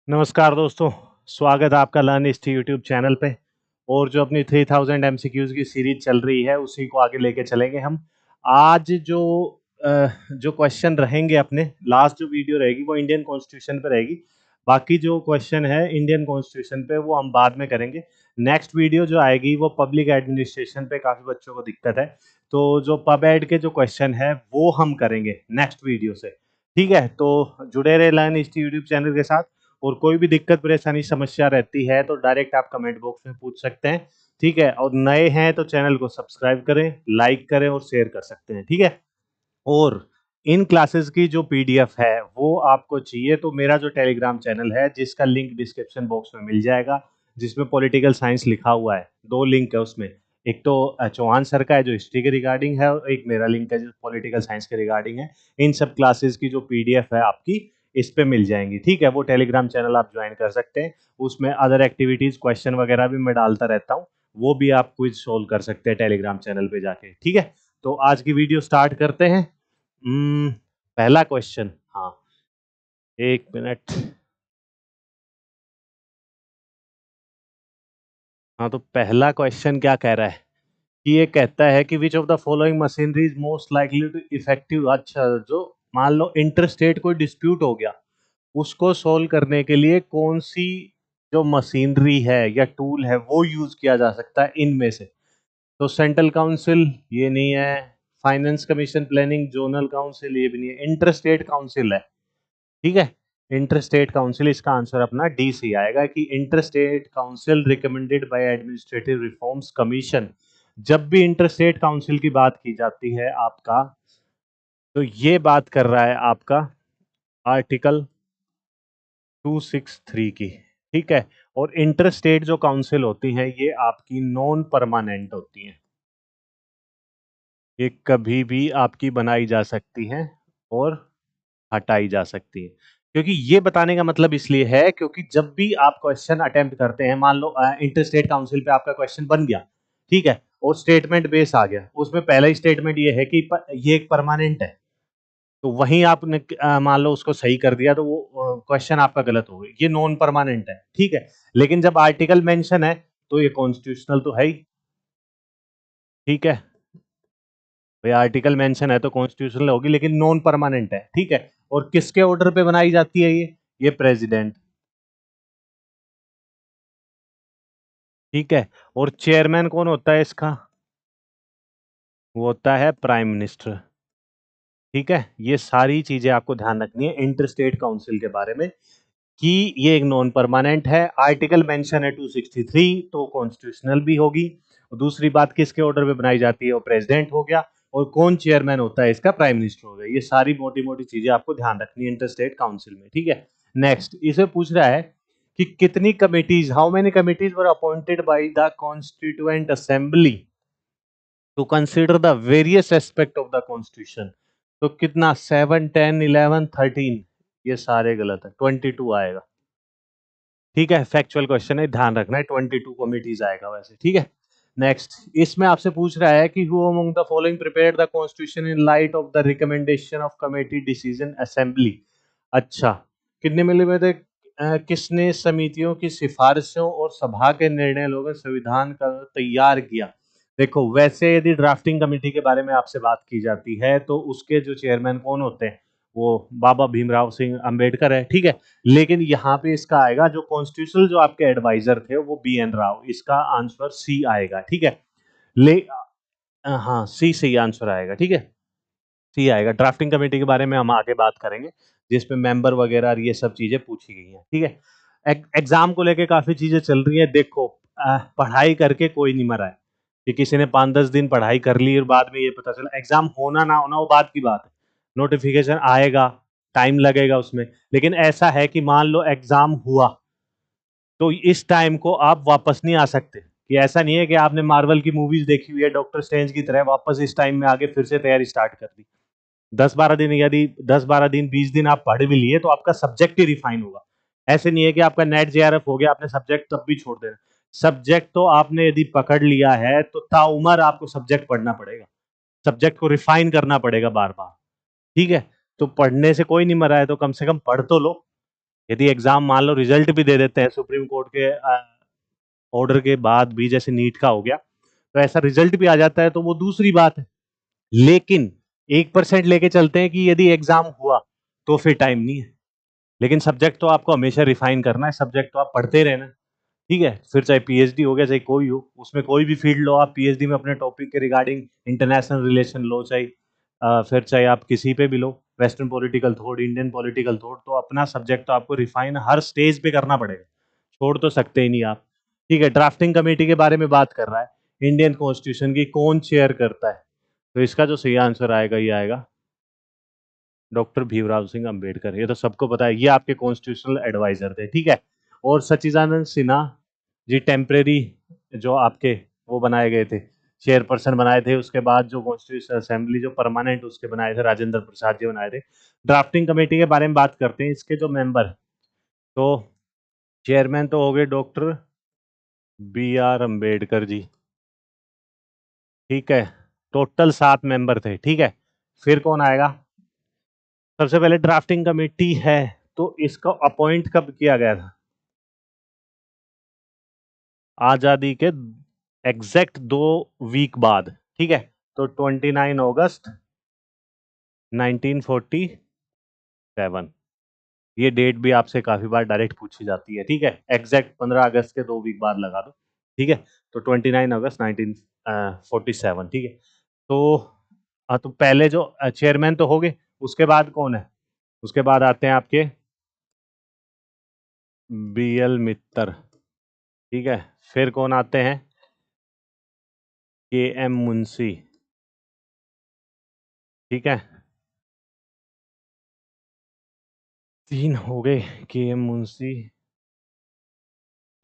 नमस्कार दोस्तों, स्वागत है आपका लर्न हिस्ट्री यूट्यूब चैनल पे। और जो अपनी 3000 एमसीक्यूज की सीरीज चल रही है उसी को आगे लेके चलेंगे हम। आज जो क्वेश्चन रहेंगे अपने, लास्ट जो वीडियो रहेगी वो इंडियन कॉन्स्टिट्यूशन पे रहेगी। बाकी जो क्वेश्चन है इंडियन कॉन्स्टिट्यूशन पे वो हम बाद में करेंगे। नेक्स्ट वीडियो जो आएगी वो पब्लिक एडमिनिस्ट्रेशन पे, काफ़ी बच्चों को दिक्कत है, तो जो पब एड के जो क्वेश्चन है वो हम करेंगे नेक्स्ट वीडियो से। ठीक है, तो जुड़े रहे लर्न हिस्ट्री यूट्यूब चैनल के साथ। और कोई भी दिक्कत परेशानी समस्या रहती है तो डायरेक्ट आप कमेंट बॉक्स में पूछ सकते हैं। ठीक है, और नए हैं तो चैनल को सब्सक्राइब करें, लाइक करें और शेयर कर सकते हैं। ठीक है, और इन क्लासेस की जो पीडीएफ है वो आपको चाहिए तो मेरा जो टेलीग्राम चैनल है जिसका लिंक डिस्क्रिप्शन बॉक्स में मिल जाएगा, जिसमें पॉलिटिकल साइंस लिखा हुआ है, दो लिंक है उसमें। एक तो चौहान सर का है जो हिस्ट्री के रिगार्डिंग है, और एक मेरा लिंक है जो पॉलिटिकल साइंस के रिगार्डिंग है। इन सब क्लासेस की जो पीडीएफ है आपकी इस पे मिल जाएंगी। ठीक है, वो टेलीग्राम चैनल आप ज्वाइन कर सकते हैं। उसमें अदर एक्टिविटीज, क्वेश्चन वगैरह भी मैं डालता रहता हूँ, वो भी आप क्विज सोल्व कर सकते हैं टेलीग्राम चैनल पे जाके। ठीक है, तो आज की वीडियो स्टार्ट करते हैं। पहला क्वेश्चन, हाँ, एक मिनट। हाँ, तो पहला क्वेश्चन क्या कह रहा है कि ये कहता है कि which of the following machinery is most likely to effective. अच्छा, जो मान लो इंटरस्टेट कोई डिस्प्यूट हो गया, उसको सोल्व करने के लिए कौन सी जो मशीनरी है या टूल है वो यूज किया जा सकता है इनमें से। तो सेंट्रल काउंसिल ये नहीं है, finance commission, planning, zonal council ये भी नहीं है, इंटरस्टेट काउंसिल है। ठीक है, इंटरस्टेट काउंसिल, इसका आंसर अपना डी सी आएगा कि interstate council recommended by administrative reforms commission. जब भी इंटरस्टेट काउंसिल की बात की जाती है आपका, तो ये बात कर रहा है आपका आर्टिकल 263 की। ठीक है, और इंटरस्टेट जो काउंसिल होती हैं ये आपकी नॉन परमानेंट होती हैं, ये कभी भी आपकी बनाई जा सकती हैं और हटाई जा सकती है। क्योंकि ये बताने का मतलब इसलिए है क्योंकि जब भी आप क्वेश्चन अटेम्प्ट करते हैं, मान लो इंटर स्टेट काउंसिल पे आपका क्वेश्चन बन गया, ठीक है, और स्टेटमेंट बेस आ गया, उसमें पहला ही स्टेटमेंट ये है कि ये एक परमानेंट है, तो वहीं आपने मान लो उसको सही कर दिया तो वो क्वेश्चन आपका गलत हो गया, ये नॉन परमानेंट है। ठीक है, लेकिन जब आर्टिकल मेंशन है तो ये कॉन्स्टिट्यूशनल तो है ही। ठीक है, भाई आर्टिकल मेंशन है तो कॉन्स्टिट्यूशनल होगी, लेकिन नॉन परमानेंट है। ठीक है, और किसके ऑर्डर पे बनाई जाती है ये प्रेसिडेंट। ठीक है, और चेयरमैन कौन होता है इसका, वो होता है प्राइम मिनिस्टर। ठीक है, ये सारी चीजें आपको ध्यान रखनी है इंटर स्टेट काउंसिल के बारे में कि ये एक नॉन परमानेंट है, आर्टिकल मेंशन है 263 तो कॉन्स्टिट्यूशनल भी होगी। और दूसरी बात, किसके ऑर्डर पे बनाई जाती है, वो प्रेसिडेंट हो गया, और कौन चेयरमैन होता है इसका, प्राइम मिनिस्टर हो गया। ये सारी मोटी मोटी चीजें आपको ध्यान रखनी है इंटर स्टेट काउंसिल में। ठीक है, नेक्स्ट इसे पूछ रहा है कि कितनी committees, how many committees were appointed by the constituent assembly to consider the various aspect of the constitution. तो कितना, 7, 10, 11, 13, ये सारे गलत है, 22 आएगा। ठीक है, फैक्चुअल क्वेश्चन है, ध्यान रखना है 22 कमिटीज आएगा वैसे। ठीक है, नेक्स्ट इसमें आपसे पूछ रहा है कि who among the following prepared the constitution in light of the recommendation of committee decision assembly. अच्छा, कितने मिले में थे, किसने समितियों की सिफारिशों और सभा के निर्णय लोगों संविधान का तैयार किया। देखो, वैसे यदि ड्राफ्टिंग कमेटी के बारे में आपसे बात की जाती है तो उसके जो चेयरमैन कौन होते हैं, वो बाबा भीमराव सिंह अंबेडकर है। ठीक है, लेकिन यहाँ पे इसका आएगा जो कॉन्स्टिट्यूशनल जो आपके एडवाइजर थे वो बी एन राव, इसका आंसर सी आएगा। ठीक है, ले हाँ, सी सही आंसर आएगा। ठीक है, सी आएगा। ड्राफ्टिंग कमेटी के बारे में हम आगे बात करेंगे, जिसमें मेंबर वगैरह और ये सब चीजें पूछी गई हैं। ठीक है, एग्जाम को लेके काफी चीजें चल रही है। देखो, पढ़ाई करके कोई नहीं मरा है कि किसी ने 5-10 दिन पढ़ाई कर ली और बाद में ये पता चला, एग्जाम होना ना होना वो बात की बात है, नोटिफिकेशन आएगा, टाइम लगेगा उसमें। लेकिन ऐसा है कि मान लो एग्जाम हुआ तो इस टाइम को आप वापस नहीं आ सकते, कि ऐसा नहीं है कि आपने मार्वल की मूवीज देखी हुई है डॉक्टर स्ट्रेंज की तरह, वापस इस टाइम में आगे फिर से तैयारी स्टार्ट कर दी। 10-12 दिन, यदि 10-12 दिन 20 दिन आप पढ़ भी लिए तो आपका सब्जेक्ट ही रिफाइन होगा। ऐसे नहीं है कि आपका नेट जेआरएफ हो गया, आपने सब्जेक्ट तब भी छोड़ देना। सब्जेक्ट तो आपने यदि पकड़ लिया है तो ताउमर आपको सब्जेक्ट पढ़ना पड़ेगा, सब्जेक्ट को रिफाइन करना पड़ेगा बार बार। ठीक है, तो पढ़ने से कोई नहीं मरा है तो कम से कम पढ़ तो लो। यदि एग्जाम मान लो रिजल्ट भी दे देते हैं सुप्रीम कोर्ट के ऑर्डर के बाद भी, जैसे नीट का हो गया, तो ऐसा रिजल्ट भी आ जाता है तो वो दूसरी बात है। लेकिन 1% लेके चलते हैं कि यदि एग्जाम हुआ तो फिर टाइम नहीं है। लेकिन सब्जेक्ट तो आपको हमेशा रिफाइन करना है, सब्जेक्ट तो आप पढ़ते रहना। ठीक है, फिर चाहे पीएचडी हो गया, चाहे कोई हो, उसमें कोई भी फील्ड लो आप, पीएचडी में अपने टॉपिक के रिगार्डिंग इंटरनेशनल रिलेशन लो, चाहे फिर चाहे आप किसी पे भी लो, western political thought, Indian political thought, तो अपना सब्जेक्ट तो आपको रिफाइन हर स्टेज पे करना पड़ेगा, छोड़ तो सकते ही नहीं आप। ठीक है, ड्राफ्टिंग कमेटी के बारे में बात कर रहा है, इंडियन कॉन्स्टिट्यूशन की कौन चेयर करता है, तो इसका जो सही आंसर आएगा ये आएगा डॉक्टर भीमराव सिंह अंबेडकर। ये तो सबको पता है, ये आपके कॉन्स्टिट्यूशनल एडवाइजर थे। ठीक है, और सच्चिदानंद सिन्हा जी टेम्परेरी जो आपके वो बनाए गए थे, चेयरपर्सन बनाए थे। उसके बाद जो कॉन्स्टिट्यूशन असेंबली जो परमानेंट उसके बनाए थे, राजेंद्र प्रसाद जी बनाए थे। ड्राफ्टिंग कमेटी के बारे में बात करते हैं, इसके जो मेंबर, तो चेयरमैन तो हो गए doctor B are Ambedkar ji. ठीक है, टोटल 7 मेंबर थे। ठीक है, फिर कौन आएगा? सबसे पहले ड्राफ्टिंग कमेटी है तो इसको अपॉइंट कब किया गया था? आजादी के एग्जैक्ट 2 वीक बाद। ठीक है, तो 29 अगस्त 1947। ये डेट भी आपसे काफी बार डायरेक्ट पूछी जाती है। ठीक है, एग्जैक्ट 15 अगस्त के 2 वीक बाद लगा दो। ठीक है, तो 29 अगस्त 1947। ठीक है, तो तो पहले जो चेयरमैन तो हो गए, उसके बाद कौन है? उसके बाद आते हैं आपके बी एल मित्तर। ठीक है, फिर कौन आते हैं? के एम मुंशी। ठीक है, 3 हो गए, के एम मुंशी,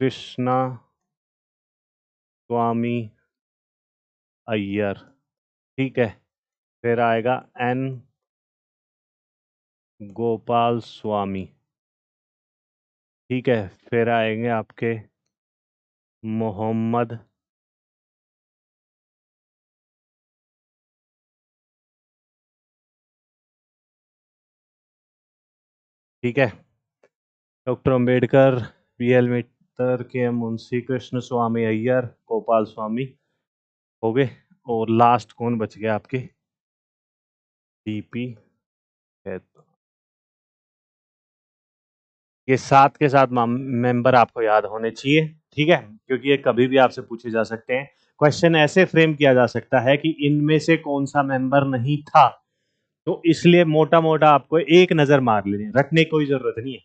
कृष्णा स्वामी अय्यर। ठीक है, फिर आएगा एन गोपाल स्वामी। ठीक है, फिर आएंगे आपके मोहम्मद, ठीक है, डॉक्टर अंबेडकर, बी एल मित्तर, के एम मुंशी, कृष्ण स्वामी अय्यर, गोपाल स्वामी हो गए। और लास्ट कौन बच गया आपके? डीपी है। ये 7 के 7 मेंबर आपको याद होने चाहिए। ठीक है, क्योंकि ये कभी भी आपसे पूछे जा सकते हैं। क्वेश्चन ऐसे फ्रेम किया जा सकता है कि इनमें से कौन सा मेंबर नहीं था, तो इसलिए मोटा मोटा आपको एक नजर मार लेनी है, रटने की कोई जरूरत नहीं है,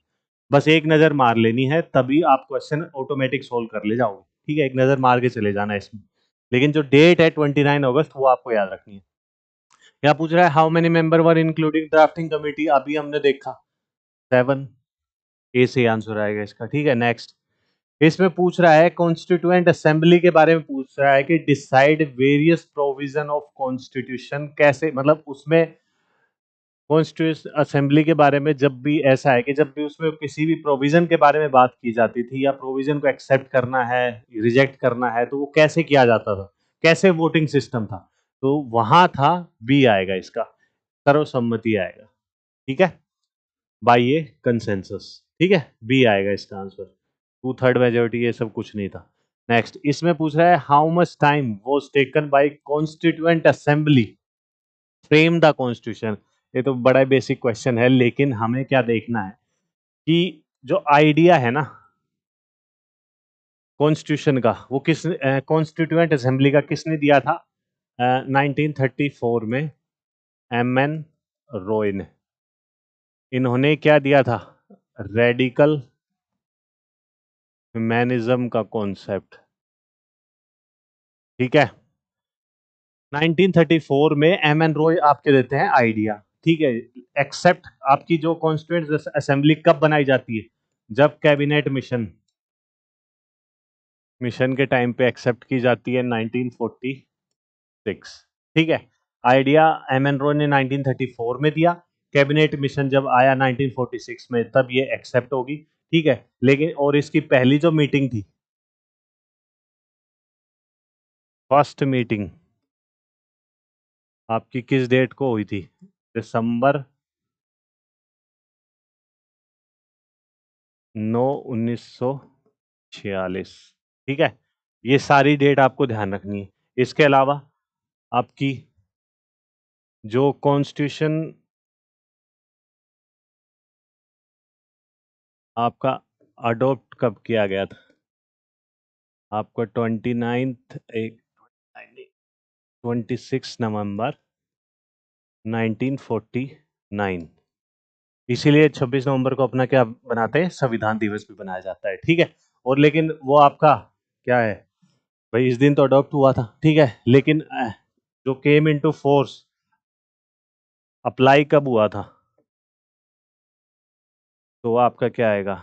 बस एक नजर मार लेनी है, तभी आप क्वेश्चन ऑटोमेटिक सोल्व कर ले जाओगे। ठीक है, एक नजर मार के चले जाना इसमें। लेकिन जो डेट है 29 अगस्त, वो आपको याद रखनी है। यहाँ पूछ रहा है how many member were including drafting committee, अभी हमने देखा 7, ए से आंसर आएगा इसका। ठीक है, नेक्स्ट इसमें पूछ रहा है कॉन्स्टिट्यूएंट असेंबली के बारे में पूछ रहा है कि decide various provision of constitution, कैसे, मतलब उसमें कॉन्स्टिट्यूशन असेंबली के बारे में जब भी ऐसा है कि जब भी उसमें किसी भी प्रोविजन के बारे में बात की जाती थी, या प्रोविजन को एक्सेप्ट करना है, रिजेक्ट करना है, तो वो कैसे किया जाता था, कैसे वोटिंग सिस्टम था, तो वहां था बी आएगा इसका, सर्वसम्मति आएगा। ठीक है, बाई ए कंसेंसस। ठीक है, बी आएगा इसका आंसर, 2/3 मेजोरिटी, ये सब कुछ नहीं था। नेक्स्ट इसमें पूछ रहा है how much time was taken by constituent assembly frame the constitution. ये तो बड़ा बेसिक क्वेश्चन है, लेकिन हमें क्या देखना है कि जो आइडिया है ना कॉन्स्टिट्यूशन का, वो किस कॉन्स्टिट्यूएंट असेंबली का किसने दिया था? 1934 में एम एन रॉय ने। इन्होंने क्या दिया था? रेडिकल ह्यूमैनिज्म का कॉन्सेप्ट। ठीक है, 1934 में एम एन रॉय आपके देते हैं आइडिया। ठीक है, एक्सेप्ट आपकी जो कॉन्स्टिट्यूएंट असेंबली कब बनाई जाती है? जब कैबिनेट मिशन मिशन के टाइम पे एक्सेप्ट की जाती है 1946। ठीक है, आइडिया एम एन रॉय ने 1934 में दिया, कैबिनेट मिशन जब आया 1946 में, तब ये एक्सेप्ट होगी। ठीक है, लेकिन और इसकी पहली जो मीटिंग थी, फर्स्ट मीटिंग आपकी किस डेट को हुई थी? दिसंबर 9/1946। ठीक है, ये सारी डेट आपको ध्यान रखनी है। इसके अलावा आपकी जो कॉन्स्टिट्यूशन आपका अडॉप्ट कब किया गया था, आपका 26 नवंबर 1949। इसीलिए 26 नवंबर को अपना क्या बनाते हैं, संविधान दिवस भी बनाया जाता है। ठीक है, और लेकिन वो आपका क्या है भाई, इस दिन तो अडॉप्ट हुआ था। ठीक है, लेकिन जो केम इनटू फोर्स अप्लाई कब हुआ था, तो वो आपका क्या आएगा,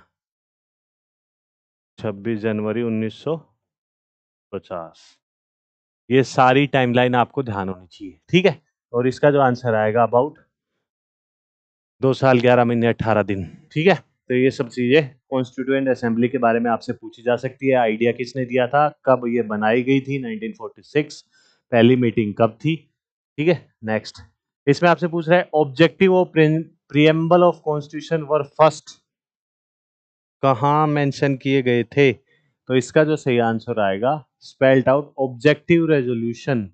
26 जनवरी 1950। ये सारी टाइमलाइन आपको ध्यान होनी चाहिए। ठीक है, और इसका जो आंसर आएगा अबाउट 2 साल 11 महीने 18 दिन। ठीक है, तो ये सब चीजें कॉन्स्टिट्यूएंट असेंबली के बारे में आपसे पूछी जा सकती है। आइडिया किसने दिया था, कब ये बनाई गई थी, 1946। पहली मीटिंग कब थी। ठीक है, नेक्स्ट। इसमें आपसे पूछ रहा है objective of preamble of constitution were first कहाँ मेंशन किए गए थे, तो इसका जो सही आंसर आएगा स्पेल्ड आउट ऑब्जेक्टिव रेजोल्यूशन,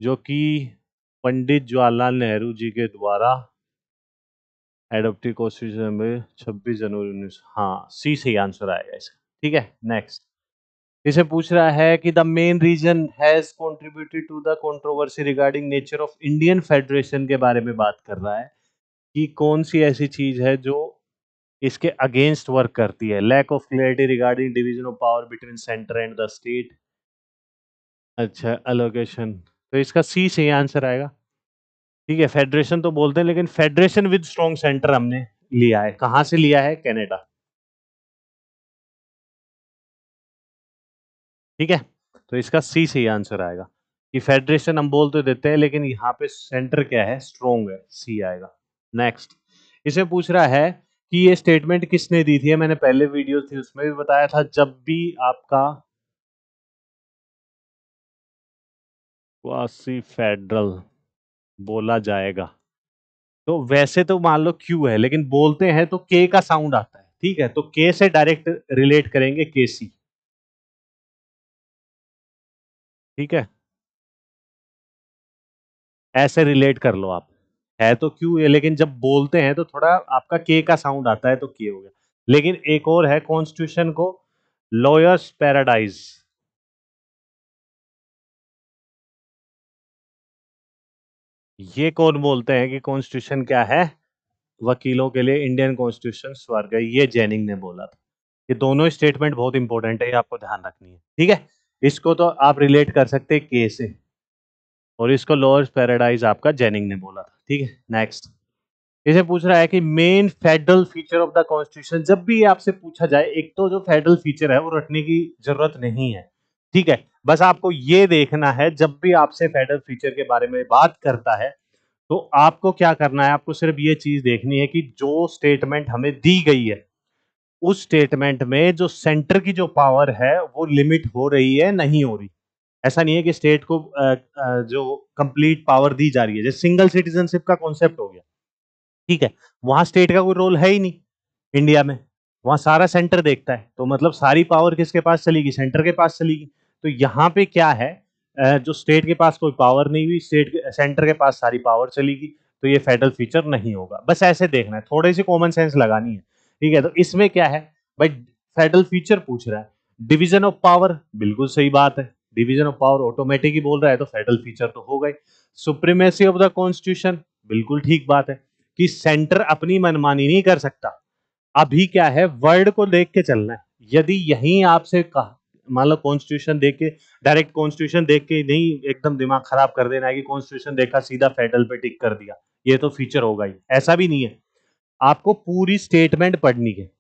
जो कि पंडित जवाहरलाल नेहरू जी के द्वारा एडोप्टिव कॉन्स्टिट्यूशन में 26 जनवरी 19, हाँ सी सही आंसर आएगा इसका। ठीक है, नेक्स्ट। इसे पूछ रहा है कि the main reason has contributed to the controversy regarding nature of Indian federation के बारे में बात कर रहा है कि कौन सी ऐसी चीज है जो इसके अगेंस्ट वर्क करती है। Lack of clarity regarding division of power between centre and the state. अच्छा, अलोकेशन, तो इसका सी सही आंसर आएगा। ठीक है, फेडरेशन तो बोलते हैं, लेकिन फेडरेशन विद स्ट्रॉन्ग सेंटर हमने लिया है, कहां से लिया है, कनाडा। ठीक है, तो इसका सी सही आंसर आएगा कि फेडरेशन हम बोल तो देते हैं, लेकिन यहाँ पे सेंटर क्या है, स्ट्रॉन्ग है, सी आएगा। नेक्स्ट। इसे पूछ रहा है कि ये स्टेटमेंट किसने दी थी, मैंने पहले वीडियो थी उसमें भी बताया था, जब भी आपका क्वासी फेडरल बोला जाएगा, तो वैसे तो मान लो क्यू है, लेकिन बोलते हैं तो के का साउंड आता है। ठीक है, तो के से डायरेक्ट रिलेट करेंगे, के सी। ठीक है, ऐसे रिलेट कर लो आप, है तो क्यू है, लेकिन जब बोलते हैं तो थोड़ा आपका के का साउंड आता है, तो के हो गया। लेकिन एक और है कॉन्स्टिट्यूशन को लॉयर्स पैराडाइज, ये कौन बोलते हैं कि कॉन्स्टिट्यूशन क्या है, वकीलों के लिए इंडियन कॉन्स्टिट्यूशन स्वर्ग है, ये जैनिंग ने बोला था। ये दोनों स्टेटमेंट बहुत इंपॉर्टेंट है, ये आपको ध्यान रखनी है। ठीक है, इसको तो आप रिलेट कर सकते हैं के से, और इसको लॉयर्स पैराडाइज आपका जैनिंग ने बोला था। ठीक है, नेक्स्ट। इसे पूछ रहा है कि main federal feature of the constitution, जब भी आपसे पूछा जाए, एक तो जो फेडरल फीचर है वो रटने की जरूरत नहीं है। ठीक है, बस आपको ये देखना है, जब भी आपसे फेडरल फीचर के बारे में बात करता है, तो आपको क्या करना है, आपको सिर्फ ये चीज देखनी है कि जो स्टेटमेंट हमें दी गई है, उस स्टेटमेंट में जो सेंटर की जो पावर है वो लिमिट हो रही है, नहीं हो रही। ऐसा नहीं है कि स्टेट को जो कंप्लीट पावर दी जा रही है, जैसे सिंगल सिटीजनशिप का कॉन्सेप्ट हो गया। ठीक है, वहां स्टेट का कोई रोल है ही नहीं इंडिया में, वहां सारा सेंटर देखता है, तो मतलब सारी पावर किसके पास चलेगी, सेंटर के पास चलेगी। तो यहाँ पे क्या है, जो स्टेट के पास कोई पावर नहीं हुई, सेंटर के पास सारी पावर चलेगी, तो ये फेडरल फीचर नहीं होगा। बस ऐसे देखना है, थोड़ी सी कॉमन सेंस लगानी है। ठीक है, तो इसमें क्या है भाई, फेडरल फीचर पूछ रहा है, डिवीजन ऑफ पावर, बिल्कुल सही बात है, डिवीजन ऑफ पावर ऑटोमेटिक ही बोल रहा है, तो फेडरल फीचर तो हो गई। सुप्रीमेसी ऑफ द कॉन्स्टिट्यूशन, बिल्कुल ठीक बात है कि सेंटर अपनी मनमानी नहीं कर सकता। अभी क्या है, वर्ड को देख के चलना है। यदि यही आपसे कहा, मान लो कॉन्स्टिट्यूशन देख के, डायरेक्ट कॉन्स्टिट्यूशन देख के नहीं एकदम दिमाग खराब कर देना है कि कॉन्स्टिट्यूशन देखा सीधा फेडरल पे टिक कर दिया, ये तो फीचर होगा ही, ऐसा भी नहीं है। आपको पूरी स्टेटमेंट पढ़नी है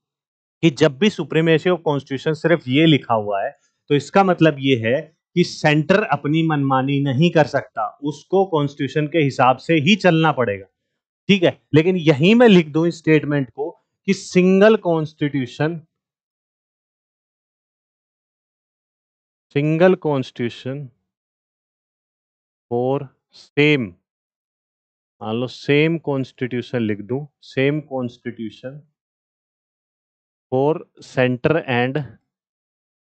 कि जब भी सुप्रीमेसी ऑफ कॉन्स्टिट्यूशन सिर्फ ये लिखा हुआ है, तो इसका मतलब ये है कि सेंटर अपनी मनमानी नहीं कर सकता, उसको कॉन्स्टिट्यूशन के हिसाब से ही चलना पड़ेगा। ठीक है, लेकिन यहीं मैं लिख दूं इस स्टेटमेंट को कि सिंगल कॉन्स्टिट्यूशन फॉर सेम, मान लो सेम कॉन्स्टिट्यूशन लिख दूं, same constitution for centre and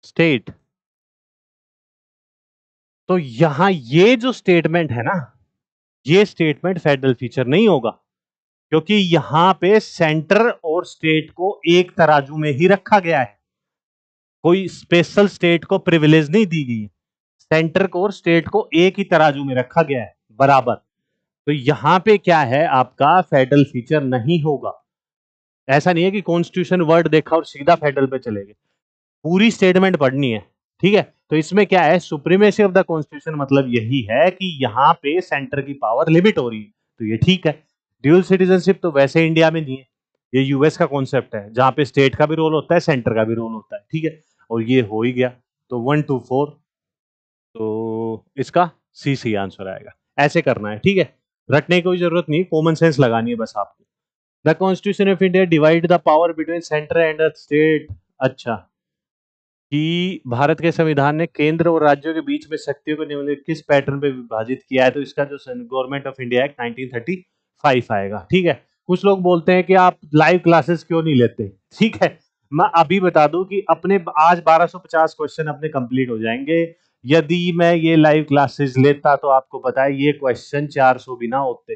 state. तो यहां ये जो स्टेटमेंट है ना, ये स्टेटमेंट फेडरल फीचर नहीं होगा, क्योंकि यहां पे सेंटर और स्टेट को एक तराजू में ही रखा गया है, कोई स्पेशल स्टेट को प्रिविलेज नहीं दी गई है, सेंटर को और स्टेट को एक ही तराजू में रखा गया है बराबर। तो यहां पे क्या है, आपका फेडरल फीचर नहीं होगा। ऐसा नहीं है कि कॉन्स्टिट्यूशन वर्ड देखा और सीधा फेडरल पे चले गए, पूरी स्टेटमेंट पढ़नी है। ठीक है, तो इसमें क्या है, सुप्रीमेसी ऑफ द कॉन्स्टिट्यूशन मतलब यही है कि यहां पे सेंटर की पावर लिमिट हो रही है, तो ये ठीक है। ड्यूल सिटीजनशिप तो वैसे इंडिया में नहीं है, ये यूएस का कॉन्सेप्ट है, जहां पे स्टेट का भी रोल होता है, सेंटर का भी रोल होता है। ठीक है, और ये हो ही गया, तो 1 to 4, तो इसका सी सी आंसर आएगा। ऐसे करना है, ठीक है, रटने की कोई जरूरत नहीं, कॉमन सेंस लगानी है बस आपको। The constitution of India divide the power between centre and state. अच्छा, कि भारत के संविधान ने केंद्र और राज्यों के बीच में शक्तियों को निम्नलिखित किस पैटर्न पे विभाजित किया है, तो इसका जो गवर्नमेंट ऑफ इंडिया एक्ट 1935 आएगा। ठीक है, कुछ लोग बोलते हैं कि आप लाइव क्लासेस क्यों नहीं लेते। ठीक है, मैं अभी बता दूं कि अपने आज 1250 क्वेश्चन अपने कंप्लीट हो जाएंगे, यदि मैं ये लाइव क्लासेस लेता तो आपको पता है ये क्वेश्चन 400 भी ना होते,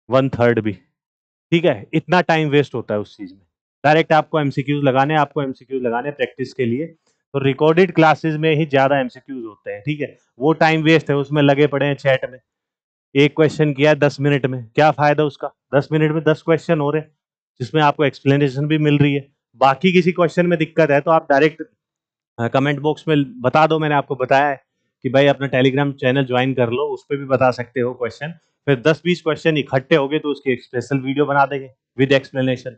1/3 भी। ठीक है, इतना टाइम वेस्ट होता है उस चीज में। डायरेक्ट आपको एमसीक्यूज लगाने, आपको एमसीक्यूज लगाने प्रैक्टिस के लिए, तो रिकॉर्डेड क्लासेस में ही ज्यादा एमसीक्यूज होते हैं। ठीक है, वो टाइम वेस्ट है, उसमें लगे पड़े हैं चैट में, एक क्वेश्चन किया 10 मिनट में, क्या फायदा उसका, 10 मिनट में 10 क्वेश्चन हो रहे, जिसमें आपको एक्सप्लेनेशन भी मिल रही है। बाकी किसी क्वेश्चन में दिक्कत है तो आप डायरेक्ट कमेंट बॉक्स में बता दो, मैंने आपको बताया है कि भाई अपना टेलीग्राम चैनल ज्वाइन कर लो, उस पर भी बता सकते हो क्वेश्चन। फिर 10-20 क्वेश्चन इकट्ठे हो गए तो उसकी एक स्पेशल वीडियो बना देंगे विद एक्सप्लेनेशन,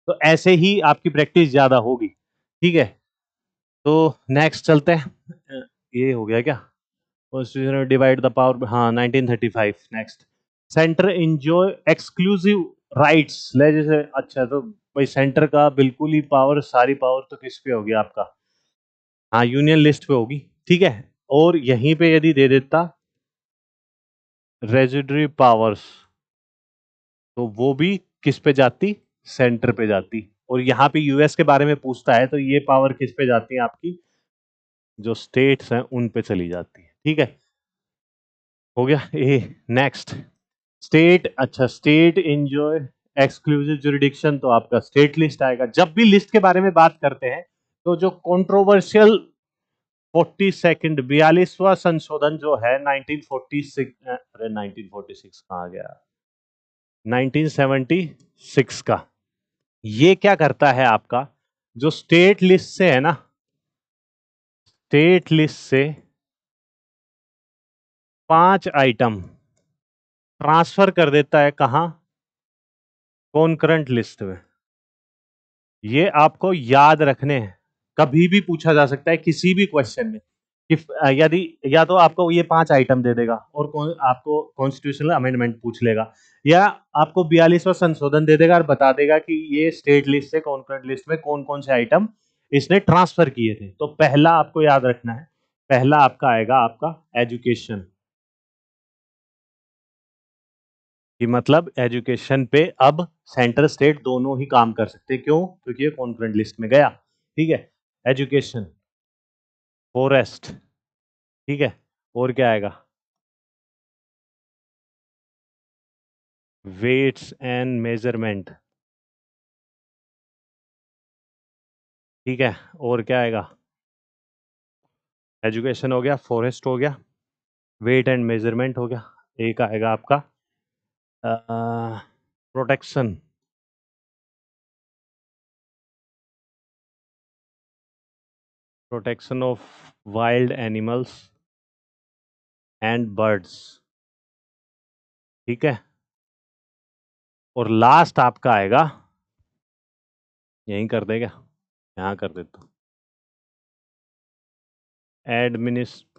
तो ऐसे ही आपकी प्रैक्टिस ज्यादा होगी। ठीक है, तो नेक्स्ट चलते हैं। ये हो गया क्या, कॉन्स्टिट्यूशन डिवाइड द पावर, हाँ 1935। Next, centre enjoy exclusive rights जैसे, अच्छा तो भाई सेंटर का बिल्कुल ही पावर, सारी पावर तो किस पे होगी आपका, हाँ यूनियन लिस्ट पे होगी। ठीक है, और यहीं पे यदि दे देता रेजिडरी पावर्स, तो वो भी किस पे जाती, सेंटर पे जाती। और यहाँ पे यूएस के बारे में पूछता है तो ये पावर किस पे जाती है आपकी, जो स्टेट्स हैं उन पे चली जाती है। ठीक है, हो गया ए। नेक्स्ट, स्टेट, अच्छा स्टेट एंजॉय एक्सक्लूसिव जुरिडिक्शन, तो आपका स्टेट लिस्ट आएगा। जब भी लिस्ट के बारे में बात करते हैं तो जो कंट्रोवर्शियल 42nd 42वां संशोधन जो है 1946, अरे 1946 कहाँ गया, 1976 का, ये क्या करता है आपका, जो स्टेट लिस्ट से है ना, स्टेट लिस्ट से 5 आइटम ट्रांसफर कर देता है कहां, कॉन्करेंट लिस्ट में। ये आपको याद रखने हैं, कभी भी पूछा जा सकता है किसी भी क्वेश्चन में कि यदि या तो आपको ये 5 आइटम दे देगा और आपको कॉन्स्टिट्यूशनल अमेंडमेंट पूछ लेगा, या आपको 42वां संशोधन दे देगा और बता देगा कि ये स्टेट लिस्ट से कॉन्करेंट लिस्ट में कौन कौन से आइटम इसने ट्रांसफर किए थे। तो पहला आपको याद रखना है, पहला आपका आएगा आपका एजुकेशन, कि मतलब एजुकेशन पे अब सेंटर स्टेट दोनों ही काम कर सकते हैं, क्यों, क्योंकि ये कॉन्करेंट लिस्ट में गया। ठीक है, एजुकेशन, फॉरेस्ट, ठीक है, और क्या आएगा, वेट्स एंड मेजरमेंट, ठीक है, और क्या आएगा, एजुकेशन हो गया, फॉरेस्ट हो गया, वेट एंड मेजरमेंट हो गया, एक आएगा आपका protection, protection of wild animals and birds. ठीक है, और लास्ट आपका आएगा, यहीं कर देगा, यहां कर देता हूं, administration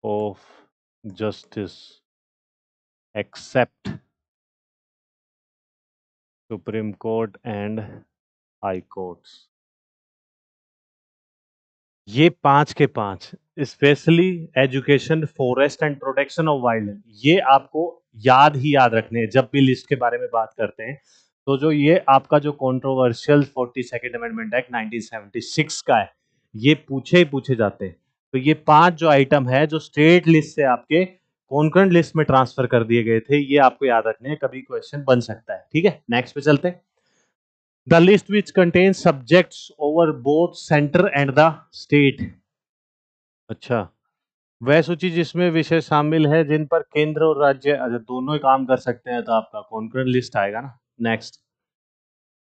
of justice except supreme court and high courts. ये 5 के 5, specially education, forest and protection of wild, ये आपको याद ही याद रखने हैं जब भी लिस्ट के बारे में बात करते हैं। तो जो ये आपका जो कंट्रोवर्शियल 42nd अमेंडमेंट एक्ट 1976 का है, ये पूछे ही पूछे जाते हैं। तो ये 5 जो आइटम है जो स्टेट लिस्ट से आपके कॉन्करेंट लिस्ट में ट्रांसफर कर दिए गए थे, ये आपको याद रखने हैं, कभी क्वेश्चन बन सकता है। ठीक है, नेक्स्ट पे चलते हैं। The list which contain subjects over both centre and the state. अच्छा, वह सूची जिसमें विषय शामिल है जिन पर केंद्र और राज्य दोनों ही काम कर सकते हैं, तो आपका कॉन्करेंट लिस्ट आएगा ना। Next,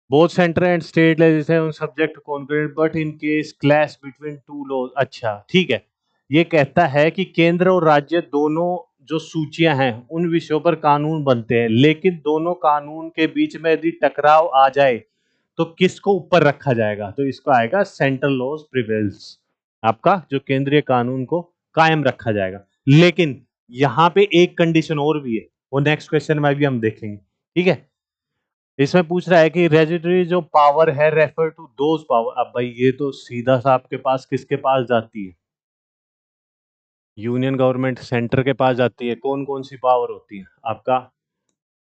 both centre and state legislation subject concurrent but in case clash between two laws. अच्छा ठीक है, ये कहता है कि केंद्र और राज्य दोनों जो सूचियां हैं उन विषयों पर कानून बनते हैं, लेकिन दोनों कानून के बीच में यदि टकराव आ जाए तो किसको ऊपर रखा जाएगा, तो इसको आएगा सेंट्रल लॉज प्रिवेल्स। आपका जो केंद्रीय कानून को कायम रखा जाएगा। लेकिन यहाँ पे एक कंडीशन और भी है, वो नेक्स्ट क्वेश्चन में भी हम देखेंगे। ठीक है, इसमें पूछ रहा है कि रेजिडरी जो पावर है रेफर टू दोज पावर। अब भाई ये तो सीधा सा आपके पास किसके पास जाती है, यूनियन गवर्नमेंट सेंटर के पास जाती है। कौन कौन सी पावर होती है आपका,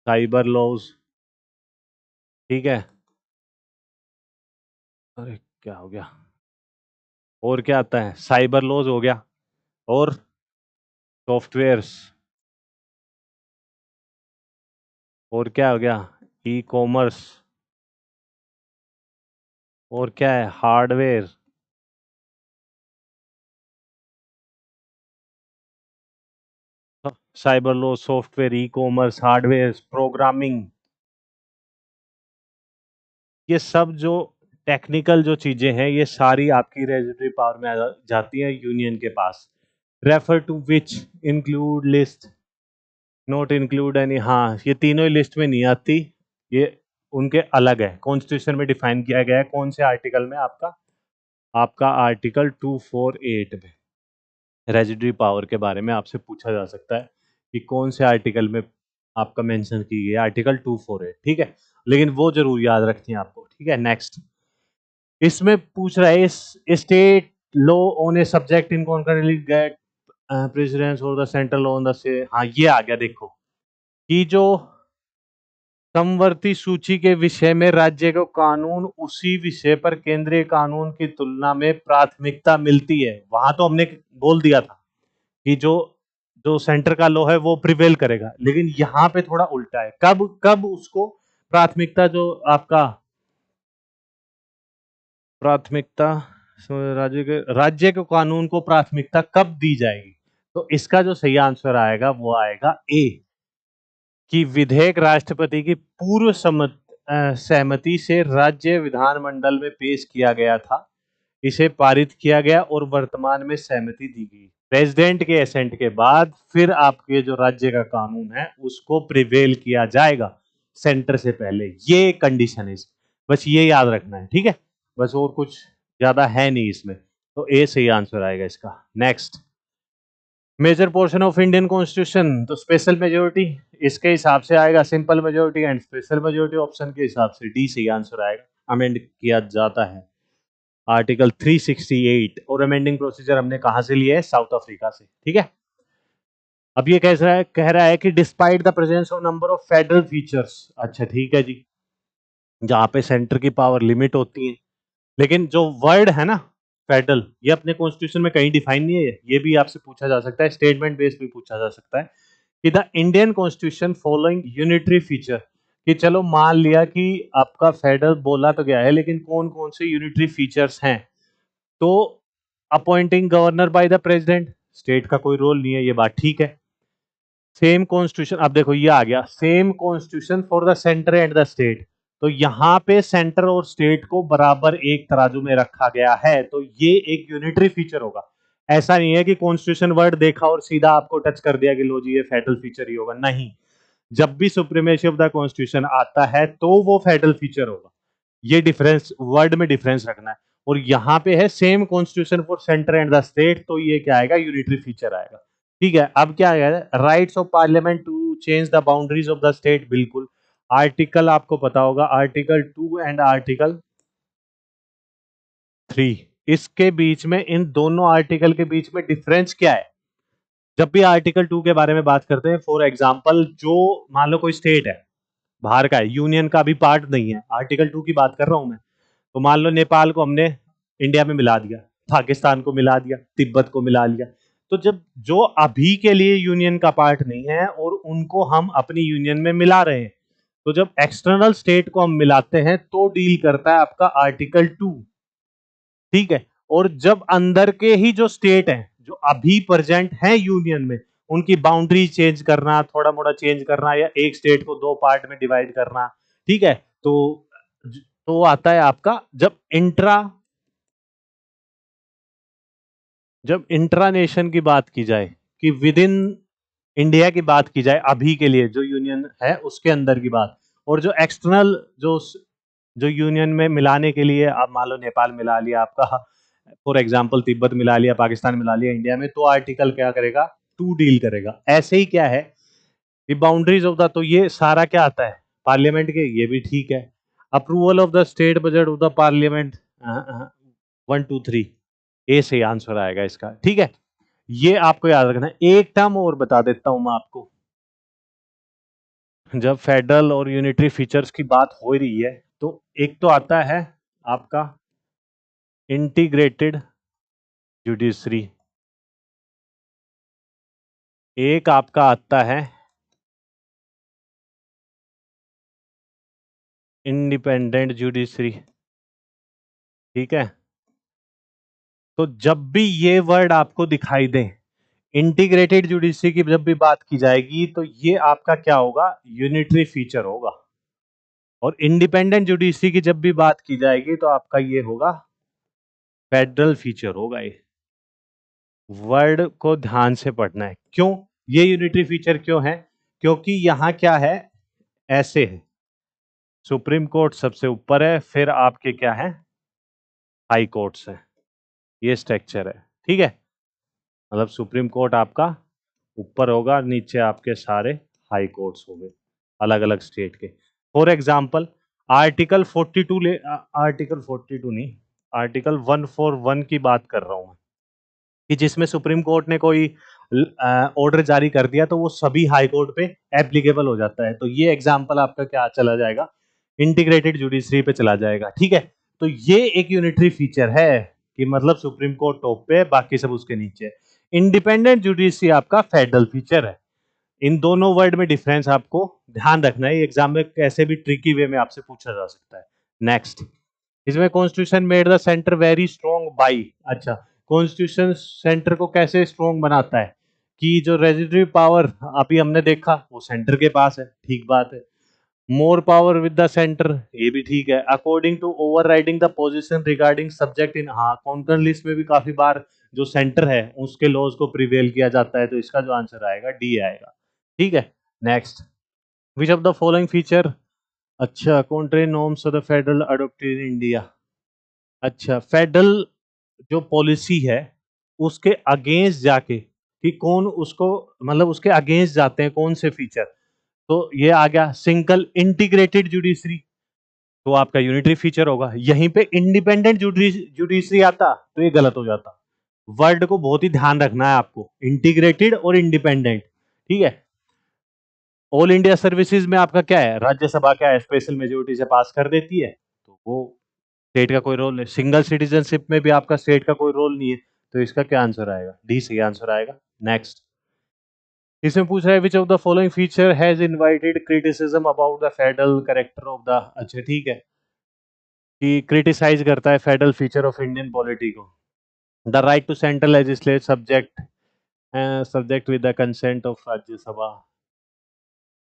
साइबर लॉज। ठीक है, अरे क्या हो गया, और क्या आता है, साइबर लॉज हो गया, और सॉफ्टवेयर्स, और क्या हो गया, ई कॉमर्स, और क्या है, hardware. Cyber laws, software, e commerce, hardware, programming, ये सब जो टेक्निकल जो चीजें हैं ये सारी आपकी रेजिडरी पावर में जाती हैं यूनियन के पास। Refer to which include list not include any. हाँ, ये तीनों ही लिस्ट में नहीं आती, ये उनके अलग है, कॉन्स्टिट्यूशन में डिफाइन किया गया है। कौन से आर्टिकल में, आपका आपका आर्टिकल 248 में रेजिडरी पावर के बारे में आपसे पूछा जा सकता है कि कौन से आर्टिकल में आपका मेंशन की गई है, आर्टिकल 248। ठीक है, लेकिन वो जरूर याद रखनी है आपको। ठीक है, नेक्स्ट, इसमें पूछ रहा है इस state law on a subject in concurrently get precedence और the central law on the से। हाँ, ये आ गया, देखो कि जो समवर्ती सूची के विषय में राज्य को कानून उसी विषय पर केंद्रीय कानून की तुलना में प्राथमिकता मिलती है, वहां तो हमने बोल दिया था कि जो जो सेंटर का लॉ है वो प्रिवेल करेगा, लेकिन यहाँ पे थोड़ा उल्टा है। कब कब उसको प्राथमिकता, जो आपका प्राथमिकता राज्य के कानून को प्राथमिकता कब दी जाएगी, तो इसका जो सही आंसर आएगा वो आएगा ए, कि विधेयक राष्ट्रपति की पूर्व सहमति से राज्य विधानमंडल में पेश किया गया था, इसे पारित किया गया और वर्तमान में सहमति दी गई। प्रेसिडेंट के एसेंट के बाद फिर आपके जो राज्य का कानून है उसको प्रिवेल किया जाएगा सेंटर से पहले, ये कंडीशन है। बस ये याद रखना है। ठीक है, बस और कुछ ज्यादा है नहीं इसमें, तो ए सही आंसर आएगा इसका। Next, major portion of Indian constitution, तो स्पेशल मेजोरिटी, इसके हिसाब से आएगा simple majority and special majority, option के हिसाब से डी सही आंसर आएगा। अमेंड किया जाता है आर्टिकल 368, और अमेंडिंग प्रोसीजर हमने कहां से लिया है, साउथ अफ्रीका से। ठीक है, अब ये कह रहा है कि despite the presence of number of federal features. अच्छा ठीक है जी, जहां पे सेंटर की पावर लिमिट होती है, लेकिन जो वर्ड है ना फेडरल, ये अपने कॉन्स्टिट्यूशन में कहीं डिफाइन नहीं है। ये भी आपसे पूछा जा सकता है, स्टेटमेंट बेस्ड भी पूछा जा सकता है कि the Indian constitution following unitary feature, कि चलो मान लिया कि आपका फेडरल बोला तो गया है, लेकिन कौन कौन से यूनिटरी फीचर्स हैं, तो appointing governor bye the president, state का कोई रोल नहीं है, ये बात ठीक है। सेम कॉन्स्टिट्यूशन, अब देखो ये आ गया, same constitution for the centre and the state, तो यहाँ पे सेंटर और स्टेट को बराबर एक तराजू में रखा गया है, तो ये एक यूनिटरी फीचर होगा। ऐसा नहीं है कि कॉन्स्टिट्यूशन वर्ड देखा और सीधा आपको टच कर दिया कि लो जी ये फेडरल फीचर ही होगा, नहीं। जब भी सुप्रीमेसी ऑफ द कॉन्स्टिट्यूशन आता है तो वो फेडरल फीचर होगा, ये डिफरेंस वर्ड में डिफरेंस रखना है। और यहाँ पे है same constitution for centre and the state, तो ये क्या आएगा, यूनिटरी फीचर आएगा। ठीक है, अब क्या है, rights of parliament to change the boundaries of the state, बिल्कुल। आर्टिकल आपको पता होगा, आर्टिकल 2 एंड आर्टिकल 3, इसके बीच में, इन दोनों आर्टिकल के बीच में डिफरेंस क्या है, जब भी आर्टिकल 2 के बारे में बात करते हैं, फॉर एग्जांपल जो मान लो कोई स्टेट है, बाहर का है, यूनियन का भी पार्ट नहीं है, आर्टिकल 2 की बात कर रहा हूं मैं, तो मान लो नेपाल को हमने इंडिया में मिला दिया, पाकिस्तान को मिला दिया, तिब्बत को मिला लिया, तो जब जो अभी के लिए यूनियन का पार्ट नहीं है और उनको हम अपनी यूनियन में मिला रहे हैं, तो जब एक्सटर्नल स्टेट को हम मिलाते हैं तो डील करता है आपका आर्टिकल 2। ठीक है, और जब अंदर के ही जो स्टेट हैं जो अभी प्रेजेंट हैं यूनियन में, उनकी बाउंड्री चेंज करना, थोड़ा मोड़ा चेंज करना, या एक स्टेट को दो पार्ट में डिवाइड करना, ठीक है, तो आता है आपका जब इंट्रा नेशन की बात की जाए, कि विद इन इंडिया की बात की जाए, अभी के लिए जो यूनियन है उसके अंदर की बात, और जो एक्सटर्नल जो यूनियन में मिलाने के लिए, आप मान लो नेपाल मिला लिया आपका, फॉर एग्जांपल तिब्बत मिला लिया, पाकिस्तान मिला लिया इंडिया में, तो आर्टिकल क्या करेगा, 2 डील करेगा। ऐसे ही क्या है, ये बाउंड्रीज ऑफ द, तो ये सारा क्या आता है पार्लियामेंट के, ये भी ठीक है। Approval of the state budget of the parliament, 1 2 3, ए से आंसर आएगा इसका। ठीक है, ये आपको याद रखना है। एक टर्म और बता देता हूं मैं आपको, जब फेडरल और यूनिटरी फीचर्स की बात हो रही है, तो एक तो आता है आपका इंटीग्रेटेड जुडिशरी, एक आपका आता है इंडिपेंडेंट जुडिशरी। ठीक है, तो जब भी ये वर्ड आपको दिखाई दे, इंटीग्रेटेड जुडिशरी की जब भी बात की जाएगी, तो ये आपका क्या होगा, यूनिटरी फीचर होगा, और इंडिपेंडेंट जुडिशरी की जब भी बात की जाएगी तो आपका ये होगा फेडरल फीचर होगा। ये वर्ड को ध्यान से पढ़ना है। क्यों ये यूनिटरी फीचर क्यों है, क्योंकि यहां क्या है, ऐसे है, सुप्रीम कोर्ट सबसे ऊपर है, फिर आपके क्या है, हाई कोर्ट्स है, ये स्ट्रक्चर है। ठीक है, मतलब सुप्रीम कोर्ट आपका ऊपर होगा, नीचे आपके सारे हाई कोर्ट्स होंगे अलग अलग स्टेट के। फॉर एग्जांपल आर्टिकल 42 आर्टिकल 42 नहीं, आर्टिकल 141 की बात कर रहा हूं मैं, कि जिसमें सुप्रीम कोर्ट ने कोई ऑर्डर जारी कर दिया तो वो सभी हाई कोर्ट पे एप्लीकेबल हो जाता है। तो ये एग्जांपल आपका क्या चला जाएगा, इंटीग्रेटेड जुडिशरी पे चला जाएगा। ठीक है, तो ये एक यूनिटरी फीचर है, कि मतलब सुप्रीम कोर्ट टॉप पे, बाकी सब उसके नीचे। इंडिपेंडेंट जुडिशरी आपका फेडरल फीचर है। इन दोनों वर्ड में डिफरेंस आपको ध्यान रखना है, एग्जाम में कैसे भी ट्रिकी वे में आपसे पूछा जा सकता है। नेक्स्ट, इसमें constitution made the centre very strong by, अच्छा, कॉन्स्टिट्यूशन सेंटर को कैसे स्ट्रॉन्ग बनाता है, कि जो रेजिडरी पावर अभी हमने देखा वो सेंटर के पास है, ठीक बात है। More power with the centre, ये भी ठीक है। According to overriding the position regarding subject in, हाँ, कॉन्करेंट लिस्ट में भी काफी बार जो सेंटर है उसके लॉज को प्रिवेल किया जाता है, तो इसका जो आंसर आएगा डी आएगा। ठीक है, next, which of the following feature, अच्छा, contrary norms of the federal adopted in India, अच्छा, फेडरल जो पॉलिसी है उसके अगेंस्ट जाके, कि कौन उसको, मतलब उसके अगेंस्ट जाते हैं कौन से फीचर, तो ये आ गया सिंगल इंटीग्रेटेड जुडिशरी, तो आपका यूनिटरी फीचर होगा। यहीं पे इंडिपेंडेंट जुडिशरी आता तो ये गलत हो जाता। वर्ड को बहुत ही ध्यान रखना है आपको, इंटीग्रेटेड और इंडिपेंडेंट। ठीक है, ऑल इंडिया सर्विसेज में आपका क्या है, राज्यसभा क्या है, स्पेशल मेजोरिटी से पास कर देती है, तो वो स्टेट का कोई रोल नहीं। सिंगल सिटीजनशिप में भी आपका स्टेट का कोई रोल नहीं है, तो इसका क्या आंसर आएगा, डी सही आंसर आएगा। नेक्स्ट, इसमें पूछ रहा है which of the following feature has invited criticism about the federal character of the, अच्छा ठीक है, कि क्रिटिसाइज करता है federal feature of Indian polity को। The right to central legislate subject with the consent of Rajya Sabha,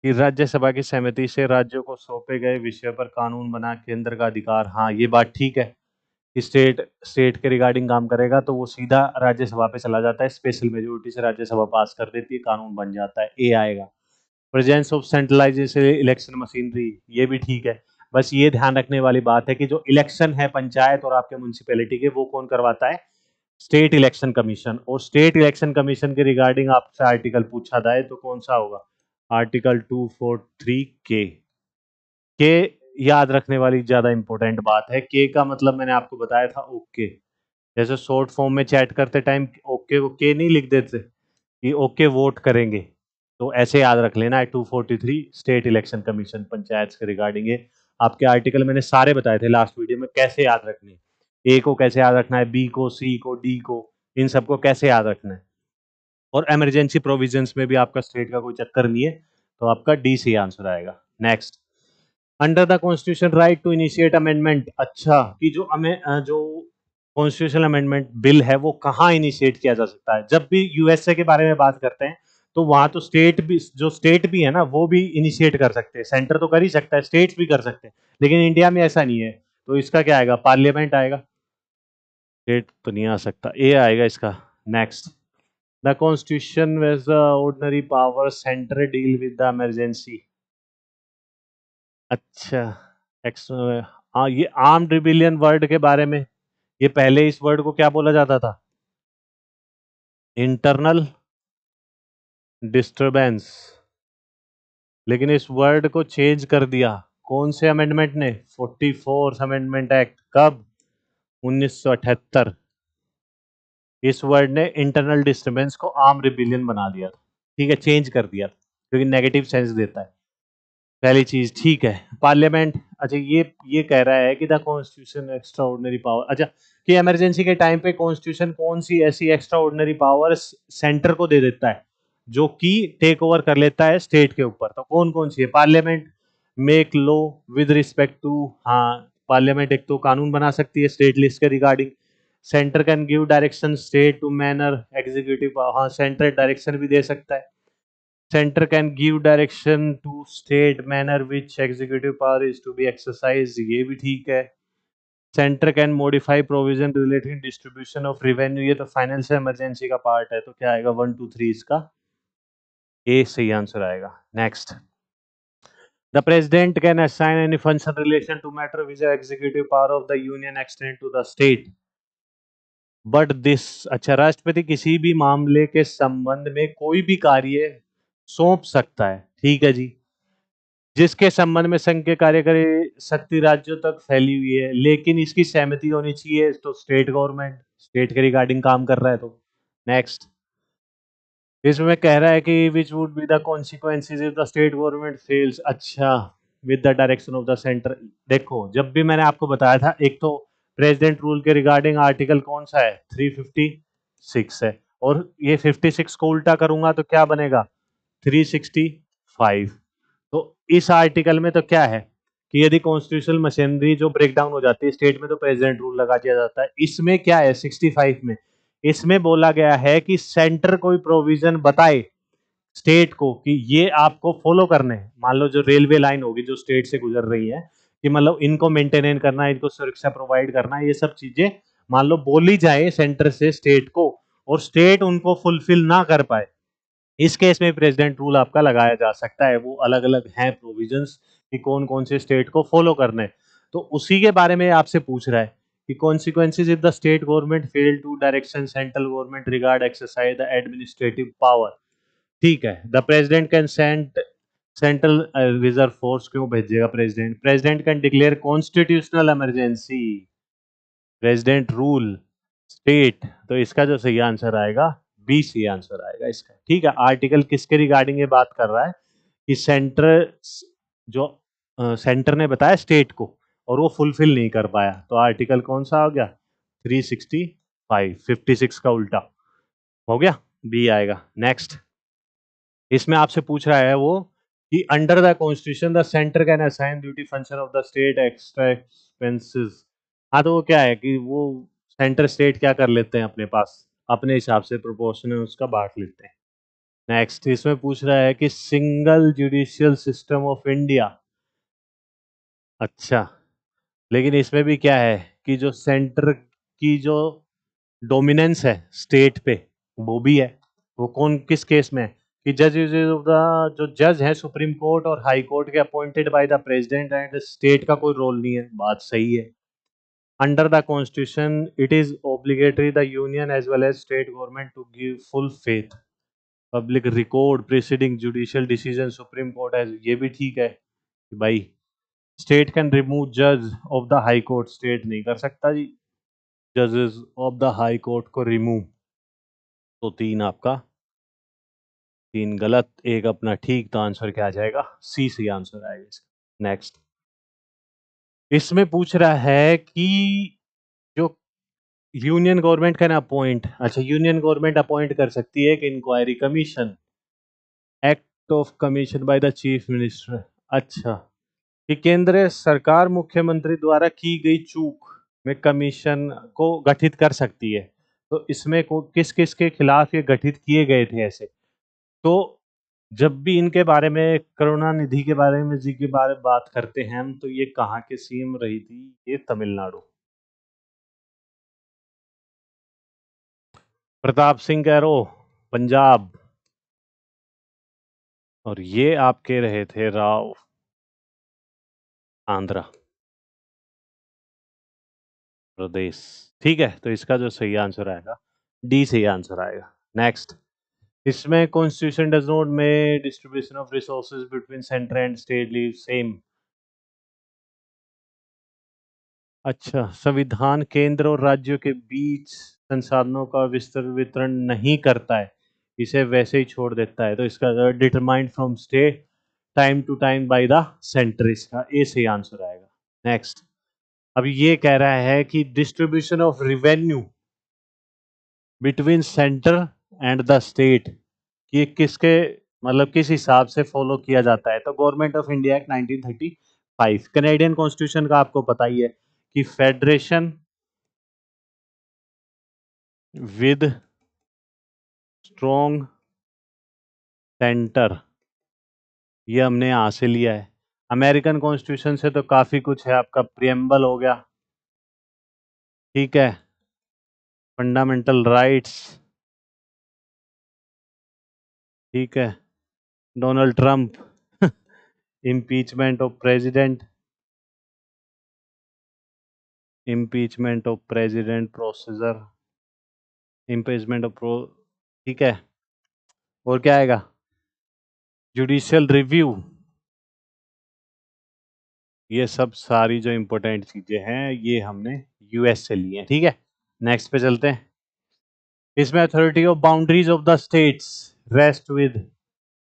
कि राज्यसभा की सहमति से राज्यों को सौंपे गए विषय पर कानून बना केंद्र का अधिकार, हाँ ये बात ठीक है, स्टेट स्टेट के रिगार्डिंग काम करेगा तो वो सीधा राज्यसभा पे चला जाता है, स्पेशल मेजोरिटी से राज्यसभा पास कर देती है, कानून बन जाता है, ए आएगा। Presence of centralisation election machinery, ये भी ठीक है। बस ये ध्यान रखने वाली बात है कि जो इलेक्शन है पंचायत और आपके म्यूनिसिपैलिटी के, वो कौन करवाता है, स्टेट इलेक्शन कमीशन, और स्टेट इलेक्शन कमीशन के रिगार्डिंग आपसे आर्टिकल पूछा जाए तो कौन सा होगा, आर्टिकल 243 के याद रखने वाली ज्यादा इंपॉर्टेंट बात है। के का मतलब मैंने आपको बताया था, ओके, जैसे शॉर्ट फॉर्म में चैट करते टाइम ओके को के नहीं लिख देते, कि ओके वोट करेंगे। तो ऐसे याद रख लेना है 243 स्टेट इलेक्शन कमीशन पंचायत के रिगार्डिंग ये आपके आर्टिकल मैंने सारे बताए थे लास्ट वीडियो में कैसे याद रखने हैं। ए को कैसे याद रखना है, बी को, सी को, डी को, इन सबको कैसे याद रखना है। और इमरजेंसी प्रोविजंस में भी आपका स्टेट का कोई चक्कर नहीं है, तो आपका डी सी आंसर आएगा। Next, under the constitution right to initiate amendment. अच्छा, कि जो जो कॉन्स्टिट्यूशनल अमेंडमेंट बिल है वो कहाँ इनिशिएट किया जा सकता है। जब भी यूएसए के बारे में बात करते हैं तो वहां तो स्टेट भी है ना, वो भी इनिशिएट कर सकते हैं। सेंटर तो कर ही सकता है, स्टेट्स भी कर सकते हैं, लेकिन इंडिया में ऐसा नहीं है। तो इसका क्या आएगा, पार्लियामेंट आएगा। स्टेट तो नहीं आ सकता, ए आएगा इसका। नेक्स्ट, द कॉन्स्टिट्यूशन वेज the ordinary power centre deal with the emergency. अच्छा, एक्स, हाँ, ये आर्म्ड रिबिलियन वर्ड के बारे में, ये पहले इस वर्ड को क्या बोला जाता था, इंटरनल डिस्टरबेंस, लेकिन इस वर्ड को चेंज कर दिया कौन से अमेंडमेंट ने, 44 अमेंडमेंट एक्ट। कब, 1978। इस वर्ड ने इंटरनल डिस्टरबेंस को आर्म रिबिलियन बना दिया था। ठीक है, चेंज कर दिया क्योंकि नेगेटिव सेंस देता है। पहली चीज, ठीक है। पार्लियामेंट, अच्छा ये कह रहा है कि the constitution extra ordinary power, अच्छा, कि इमरजेंसी के टाइम पे कॉन्स्टिट्यूशन कौन सी ऐसी एक्स्ट्रा ऑर्डिनरी पावर सेंटर को दे देता है जो कि टेक ओवर कर लेता है स्टेट के ऊपर। तो कौन कौन सी है, parliament make law with respect to, हाँ, पार्लियामेंट एक तो कानून बना सकती है स्टेट लिस्ट के regarding. Centre can give direction state to manner executive, हाँ, सेंटर डायरेक्शन भी दे सकता है। Center can give direction to state manner which executive power is to be exercised, ये भी ठीक है। Center can modify provision relating distribution of revenue, ये तो फाइनेंशियल इमरजेंसी का पार्ट है। तो क्या आएगा, 1 2 3 इसका ए सही आंसर आएगा। Next, the president can assign any function relation to matter which the executive power of the union extend to the state but this, अच्छा, राष्ट्रपति किसी भी मामले के संबंध में कोई भी कार्य सौंप सकता है, ठीक है जी, जिसके संबंध में संघ के कार्यकारी शक्ति राज्यों तक फैली हुई है, लेकिन इसकी सहमति होनी चाहिए। तो स्टेट गवर्नमेंट स्टेट के रिगार्डिंग काम कर रहा है। तो नेक्स्ट, इसमें कह रहा है कि which would be the consequences if the state government fails. अच्छा, with the direction of the centre. देखो, जब भी मैंने आपको बताया था, एक तो प्रेसिडेंट रूल के रिगार्डिंग आर्टिकल कौन सा है, 356 है, और ये 56 को उल्टा करूंगा तो क्या बनेगा, 365। तो इस आर्टिकल में तो क्या है कि यदि कॉन्स्टिट्यूशनल मशीनरी जो ब्रेक डाउन हो जाती है स्टेट में तो प्रेसिडेंट रूल लगा दिया जाता है। इसमें क्या है, 65 में इसमें बोला गया है कि सेंटर कोई प्रोविजन बताए स्टेट को कि ये आपको फॉलो करने हैं। मान लो जो रेलवे लाइन होगी जो स्टेट से गुजर रही है, कि मतलब इनको मेंटेन करना है, इनको सुरक्षा प्रोवाइड करना है, ये सब चीजें मान लो बोली जाए सेंटर से स्टेट को, और स्टेट उनको फुलफिल ना कर पाए, इस केस में प्रेसिडेंट रूल आपका लगाया जा सकता है। वो अलग अलग हैं प्रोविजंस कि कौन कौन से स्टेट को फॉलो करने हैं। तो उसी के बारे में आपसे पूछ रहा है कि consequences if the state government fail to direction central government regard exercise the administrative power. ठीक है, the president can sent central reserve force क्यों भेजेगा president, president can declare constitutional emergency, president rule state. तो इसका जो सही answer आएगा, B C answer आएगा इसका। ठीक है, आर्टिकल किसके रिगार्डिंग ये बात कर रहा है कि सेंटर, जो सेंटर ने बताया स्टेट को और वो फुलफिल नहीं कर पाया, तो आर्टिकल कौन सा हो गया, 365, 56 का उल्टा हो गया, बी आएगा। नेक्स्ट, इसमें आपसे पूछ रहा है वो कि under the constitution the centre can assign duty function of the state extra expenses. हाँ, तो वो क्या है कि वो सेंटर स्टेट क्या कर लेते हैं अपने पास, अपने हिसाब से प्रोपोर्शनल उसका बांट लेते हैं। नेक्स्ट, इसमें पूछ रहा है कि single judicial system of India. अच्छा, लेकिन इसमें भी क्या है कि जो सेंटर की जो डोमिनेंस है स्टेट पे वो भी है। वो कौन, किस केस में, कि जज ऑफ द, जो जज है सुप्रीम कोर्ट और हाई कोर्ट के appointed by the president and state का कोई रोल नहीं है। बात सही है। Under the constitution it is obligatory the union as well as state government to give full faith public record preceding judicial decision supreme court as, ये भी ठीक है कि भाई स्टेट कैन रिमूव जज of the high court, state नहीं कर सकता जी जजेस ऑफ द हाई कोर्ट को रिमूव। तो 3 आपका 3 गलत, एक अपना ठीक, तो आंसर क्या आ जाएगा? सी सही आंसर आएगा इसका। नेक्स्ट, इसमें पूछ रहा है कि जो यूनियन गवर्नमेंट कैन अपॉइंट, अच्छा यूनियन गवर्नमेंट अपॉइंट कर सकती है कि inquiry commission, act of commission by the chief minister. अच्छा, कि केंद्र सरकार मुख्यमंत्री द्वारा की गई चूक में कमीशन को गठित कर सकती है। तो इसमें किस किस के खिलाफ ये गठित किए गए थे ऐसे? तो जब भी इनके बारे में, करुणानिधि के बारे में जी के बारे में बात करते हैं हम, तो ये कहाँ के सीएम रही थी? ये तमिलनाडु, प्रताप सिंह कैरो पंजाब, और ये आपके रहे थे राव आंध्र प्रदेश। ठीक है, तो इसका जो सही आंसर आएगा डी सही आंसर आएगा। नेक्स्ट, इसमें कॉन्स्टिट्यूशन डज नॉट में distribution of resources between centre and state leave same. अच्छा, संविधान केंद्र और राज्यों के बीच संसाधनों का वितरण नहीं करता है, इसे वैसे ही छोड़ देता है। तो इसका determined from state time to time by the centre, इसका ए सही आंसर आएगा। नेक्स्ट, अब ये कह रहा है कि distribution of revenue between centre and the state, ये किसके मतलब किस हिसाब से फॉलो किया जाता है? तो government of India act 1935, Canadian constitution का आपको पता ही है कि फेडरेशन विद स्ट्रॉन्ग सेंटर, ये हमने यहां से लिया है। अमेरिकन कॉन्स्टिट्यूशन से तो काफी कुछ है, आपका प्रियम्बल हो गया, ठीक है, फंडामेंटल राइट्स, ठीक है, Donald Trump, impeachment of president, impeachment of president procedure, impeachment of pro, ठीक है, और क्या आएगा? जुडिशियल रिव्यू, ये सब सारी जो इंपॉर्टेंट चीजें हैं ये हमने यूएस से ली हैं। ठीक है, नेक्स्ट पे चलते हैं। इसमें authority of boundaries of the states rest with,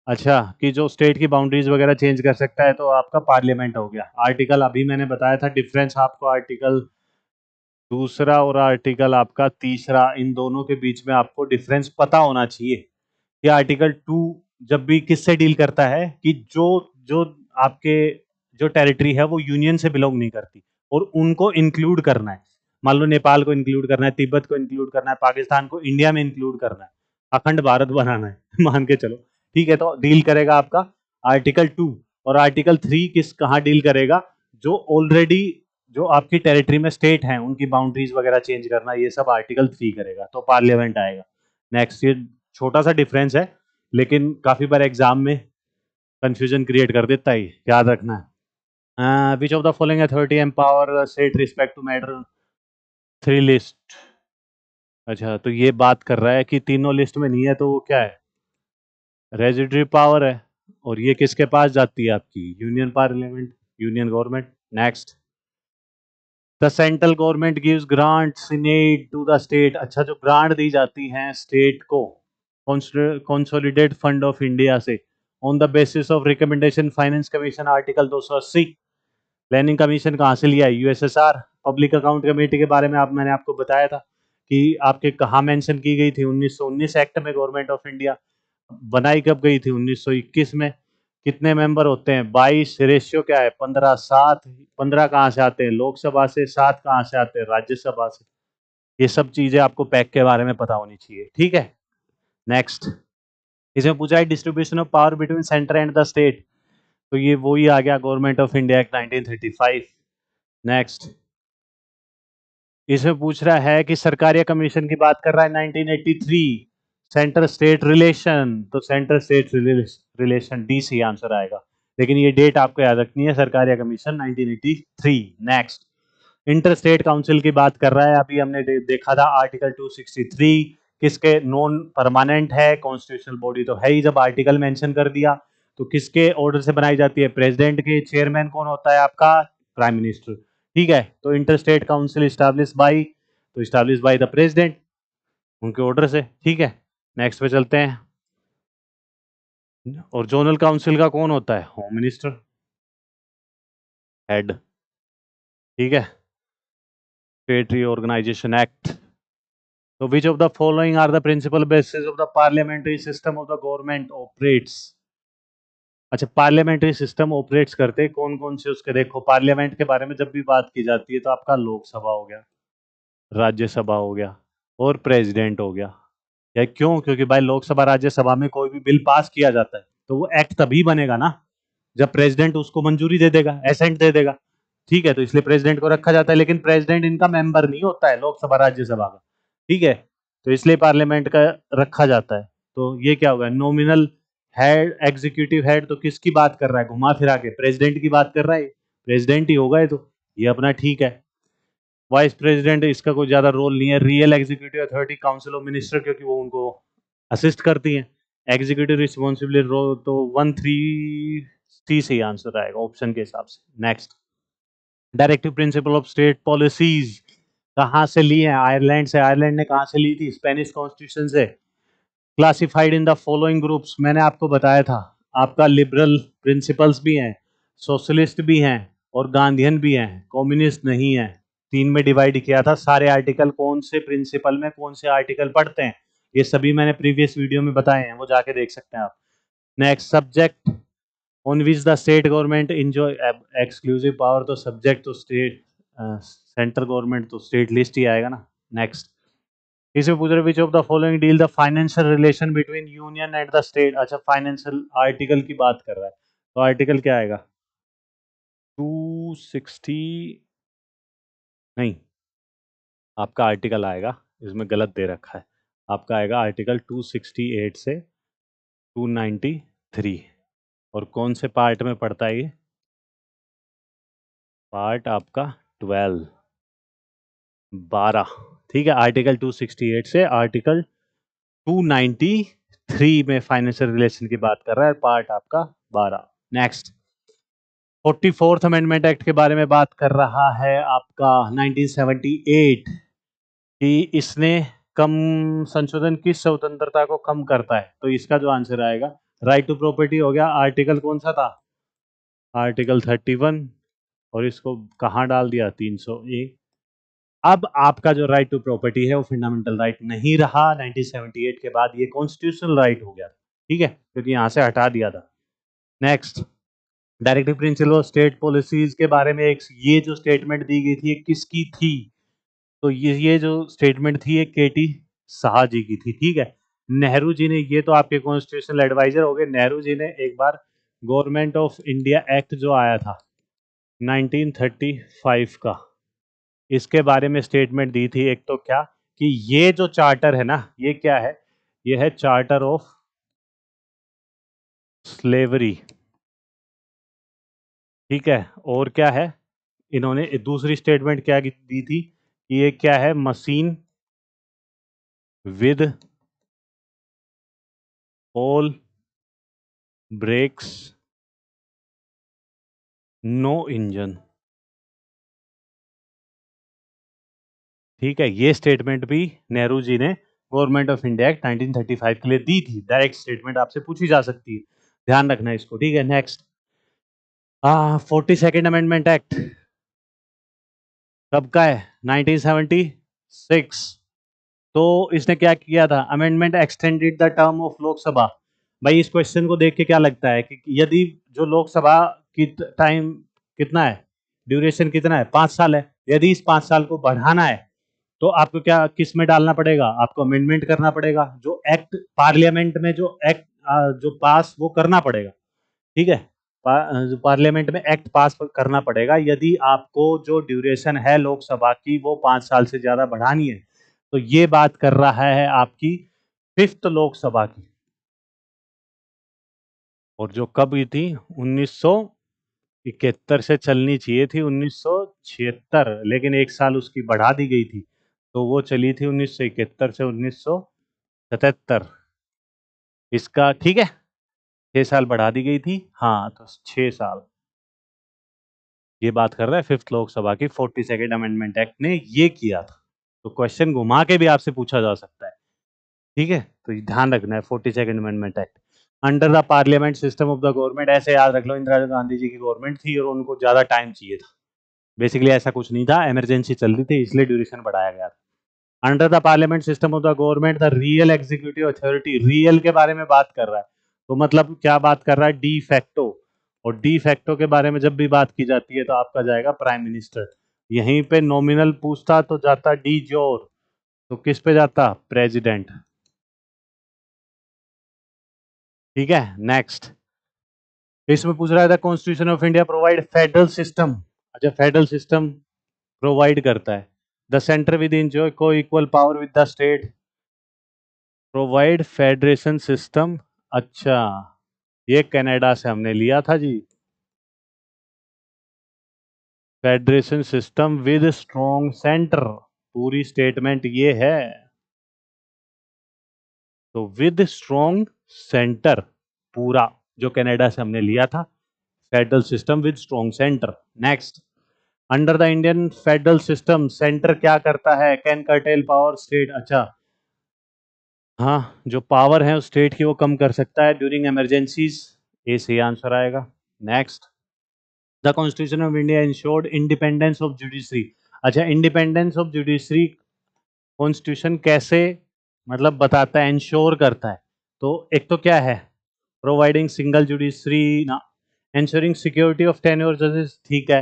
अच्छा, कि जो स्टेट की बाउंड्रीज वगैरह चेंज कर सकता है तो आपका पार्लियामेंट हो गया। आर्टिकल अभी मैंने बताया था डिफरेंस आपको, आर्टिकल दूसरा और आर्टिकल आपका तीसरा, इन दोनों के बीच में आपको डिफरेंस पता होना चाहिए कि आर्टिकल 2 जब भी किससे डील करता है कि जो जो आपके जो टेरिटरी है वो यूनियन से बिलोंग नहीं करती और उनको इंक्लूड करना है। मान लो नेपाल को इंक्लूड करना है, तिब्बत को इंक्लूड करना है, पाकिस्तान को इंडिया में इंक्लूड करना है, अखंड भारत बनाना है मान के चलो, ठीक है, तो डील करेगा आपका आर्टिकल 2। और आर्टिकल 3 किस कहाँ डील करेगा? जो ऑलरेडी जो आपकी टेरिटरी में स्टेट हैं उनकी बाउंड्रीज वगैरह चेंज करना, ये सब आर्टिकल 3 करेगा, तो पार्लियामेंट आएगा। नेक्स्ट, ये छोटा सा डिफरेंस है लेकिन काफी बार एग्जाम में कंफ्यूजन क्रिएट कर देता है, याद रखना है। Which of the following authority empower state respect to matter 3 list, अच्छा, तो ये बात कर रहा है कि तीनों लिस्ट में नहीं है तो वो क्या है? रेजिडरी पावर है, और ये किसके पास जाती है? आपकी union parliament, union government. Next, the central government gives grants in aid to the state, अच्छा, जो ग्रांट दी जाती हैं स्टेट को कंसोलिडेट फंड ऑफ इंडिया से on the basis of recommendation finance commission, article 280। Planning commission कहाँ से लिया है? यूएसएसआर। पब्लिक अकाउंट कमेटी के बारे में मैंने आपको बताया था कि आपके कहाँ मेंशन की गई थी, 1919 एक्ट में गवर्नमेंट ऑफ इंडिया बनाई कब गई थी? 1921 में। कितने मेंबर होते हैं? 22। रेशियो क्या है? 15:7। 15 कहाँ से आते हैं? लोकसभा से। 7 कहाँ से आते हैं? राज्यसभा से। ये सब चीजें आपको पैक के बारे में पता होनी चाहिए, ठीक है। नेक्स्ट, इसमें पूछा है distribution of power between centre and the state, तो ये वही आ गया government of India act 1935। Next, इसमें पूछ रहा है कि सरकार या कमीशन की बात कर रहा है 1983, सेंटर स्टेट रिलेशन, तो centre state relation D C answer आएगा, लेकिन ये डेट आपको याद रखनी है, सरकार या commission 1983। Next, inter state council की बात कर रहा है, अभी हमने देखा था आर्टिकल 263 किसके नॉन परमानेंट है, कॉन्स्टिट्यूशनल बॉडी तो है ही, जब आर्टिकल मेंशन कर दिया तो किसके ऑर्डर से बनाई जाती है? प्रेसिडेंट के। चेयरमैन कौन होता है आपका? प्राइम मिनिस्टर, ठीक है। तो inter state council establish by, तो स्टैब्लिश बाई द प्रेसिडेंट, उनके ऑर्डर से, ठीक है। नेक्स्ट पे चलते हैं। और जोनल काउंसिल का कौन होता है? Home minister, head. ठीक है। State reorganisation act. तो which of the following are the principle basis of the parliamentary system of the government operates? अच्छा, पार्लियामेंट्री सिस्टम ऑपरेट्स करते कौन कौन से उसके, देखो पार्लियामेंट के बारे में जब भी बात की जाती है तो आपका लोकसभा हो गया, राज्यसभा हो गया और प्रेसिडेंट हो गया। या क्यों? क्योंकि भाई लोकसभा राज्यसभा में कोई भी बिल पास किया जाता है तो वो एक्ट तभी बनेगा ना जब प्रेसिडेंट उसको मंजूरी दे देगा, एसेंट दे देगा। ठीक है, तो इसलिए प्रेसिडेंट को रखा जाता है, लेकिन प्रेसिडेंट इनका मेंबर नहीं होता है लोकसभा राज्यसभा का। ठीक है, तो इसलिए पार्लियामेंट का रखा जाता है। तो ये क्या होगा? नॉमिनल हेड, एग्जीक्यूटिव हेड, तो किसकी बात कर रहा है? घुमा फिरा के प्रेसिडेंट की बात कर रहा है, प्रेसिडेंट ही होगा ये तो। ये अपना ठीक है। वाइस प्रेसिडेंट, इसका कोई ज्यादा रोल नहीं है। Real executive authority council of minister, क्योंकि वो उनको असिस्ट करती है। एग्जीक्यूटिव रिस्पॉन्सिबिलिटी रोल तो 1-3 से ही आंसर आएगा ऑप्शन के हिसाब से। Next, directive principle of state policies कहाँ से ली है? आयरलैंड से। आयरलैंड ने कहाँ से ली थी? स्पेनिश कॉन्स्टिट्यूशन से। Classified in the following groups, मैंने आपको बताया था। आपका लिबरल प्रिंसिपल्स भी हैं, सोशलिस्ट भी हैं और गांधीयन भी हैं, कम्युनिस्ट नहीं है। 3 में डिवाइड किया था। सारे आर्टिकल कौन से प्रिंसिपल में कौन से आर्टिकल पढ़ते हैं ये सभी मैंने प्रीवियस वीडियो में बताए हैं, वो जाके देख सकते हैं आप। Next, subject on which the state government enjoy exclusive power, तो सब्जेक्ट तो स्टेट, सेंट्रल गवर्नमेंट तो स्टेट लिस्ट ही आएगा ना। नेक्स्ट, इसे पूछ रहे विच of the following deal the financial relation between union and the state. अच्छा, फाइनेंशियल आर्टिकल की बात कर रहा है, तो आर्टिकल क्या आएगा? 260 नहीं, आपका आर्टिकल आएगा, इसमें गलत दे रखा है। आपका आएगा आर्टिकल 268 से 293। और कौन से पार्ट में पड़ता है ये? पार्ट आपका 12। ठीक है, आर्टिकल 268 से आर्टिकल 293 में फाइनेंशियल रिलेशन की बात कर रहा है, पार्ट आपका 12। नेक्स्ट, 44th अमेंडमेंट एक्ट के बारे में बात कर रहा है आपका 1978 कि इसने कम संशोधन किस स्वतंत्रता को कम करता है? तो इसका जो आंसर आएगा, राइट टू प्रॉपर्टी हो गया। आर्टिकल कौन सा था? आर्टिकल 31। और इसको कहाँ डाल दिया? 301। अब आपका जो राइट टू प्रॉपर्टी है वो फंडामेंटल राइट नहीं रहा, 1978 के बाद ये कॉन्स्टिट्यूशनल राइट हो गया। ठीक है, क्योंकि यहाँ से हटा दिया था। Next, directive principle of state policies के बारे में एक ये जो स्टेटमेंट दी गई थी, ये किसकी थी? तो ये जो स्टेटमेंट थी ये केटी शाह जी की थी। ठीक है, नेहरू जी ने, ये तो आपके कॉन्स्टिट्यूशनल एडवाइजर हो गए। नेहरू जी ने एक बार गवर्नमेंट ऑफ इंडिया एक्ट जो आया था 1935 का, इसके बारे में स्टेटमेंट दी थी। एक तो क्या कि ये जो चार्टर है ना, ये क्या है? ये है चार्टर ऑफ स्लेवरी। ठीक है, और क्या है? इन्होंने दूसरी स्टेटमेंट क्या दी थी कि ये क्या है? Machine with all brakes, no engine. ठीक है, ये स्टेटमेंट भी नेहरू जी ने गवर्नमेंट ऑफ इंडिया एक्ट 1935 के लिए दी थी। डायरेक्ट स्टेटमेंट आपसे पूछी जा सकती है, ध्यान रखना इसको। ठीक है, नेक्स्ट, 42nd अमेंडमेंट एक्ट कब का है? 1976। तो इसने क्या किया था? Amendment extended the term of Lok Sabha. भाई इस क्वेश्चन को देख के क्या लगता है कि यदि जो लोकसभा की टाइम कितना है, ड्यूरेशन कितना है? 5 साल है। यदि इस 5 साल को बढ़ाना है तो आपको क्या, किस में डालना पड़ेगा? आपको अमेंडमेंट करना पड़ेगा, जो एक्ट पार्लियामेंट में जो एक्ट जो पास वो करना पड़ेगा। ठीक है, जो पार्लियामेंट में एक्ट पास करना पड़ेगा यदि आपको जो ड्यूरेशन है लोकसभा की वो 5 साल से ज्यादा बढ़ानी है। तो ये बात कर रहा है आपकी 5th लोकसभा की, और जो कब हुई थी? 1971 से चलनी चाहिए थी 1976, लेकिन 1 साल उसकी बढ़ा दी गई थी, तो वो चली थी 1971 से 1977। इसका ठीक है, 6 साल बढ़ा दी गई थी। हाँ, तो 6 साल ये बात कर रहा है 5th लोकसभा की। 42nd अमेंडमेंट एक्ट ने ये किया था। तो क्वेश्चन घुमा के भी आपसे पूछा जा सकता है। ठीक है, तो ध्यान रखना है 42nd amendment act. Under the parliament system of the government, ऐसे याद रख लो, इंदिरा गांधी जी की गवर्नमेंट थी और उनको ज्यादा टाइम चाहिए था। बेसिकली ऐसा कुछ नहीं था, इमरजेंसी चल रही थी इसलिए ड्यूरेशन बढ़ाया गया था। Under the parliament system of the government the real executive authority, real के बारे में बात कर रहा है, तो मतलब क्या बात कर रहा है, डी फैक्टो। और डी फैक्टो के बारे में जब भी बात की जाती है तो आपका जाएगा प्राइम मिनिस्टर। यहीं पे नॉमिनल पूछता तो जाता डी जोर, तो किस पे जाता, प्रेसिडेंट। ठीक है, नेक्स्ट। इसमें पूछ रहा है the constitution of India provide federal system. अच्छा, फेडरल सिस्टम प्रोवाइड करता है। द सेंटर विद इन जो को equal power with the state, provide federation system. अच्छा, ये कनाडा से हमने लिया था जी, federation system with strong centre, पूरी स्टेटमेंट ये है। तो विद स्ट्रॉन्ग सेंटर पूरा, जो कनाडा से हमने लिया था, federal system with strong centre. Next, under the Indian federal system centre क्या करता है, कैन कर्टेल पावर स्टेट। अच्छा, हाँ, जो पावर है उस स्टेट की वो कम कर सकता है ड्यूरिंग इमरजेंसीज, ए सही आंसर आएगा। Next, the constitution of India insured independence of judiciary. अच्छा, इंडिपेंडेंस ऑफ जुडिशरी कॉन्स्टिट्यूशन कैसे मतलब बताता है, इंश्योर करता है। तो एक तो क्या है, प्रोवाइडिंग सिंगल जुडिशरी ना, इंश्योरिंग सिक्योरिटी ऑफ टेन्योर जजेस, ठीक है।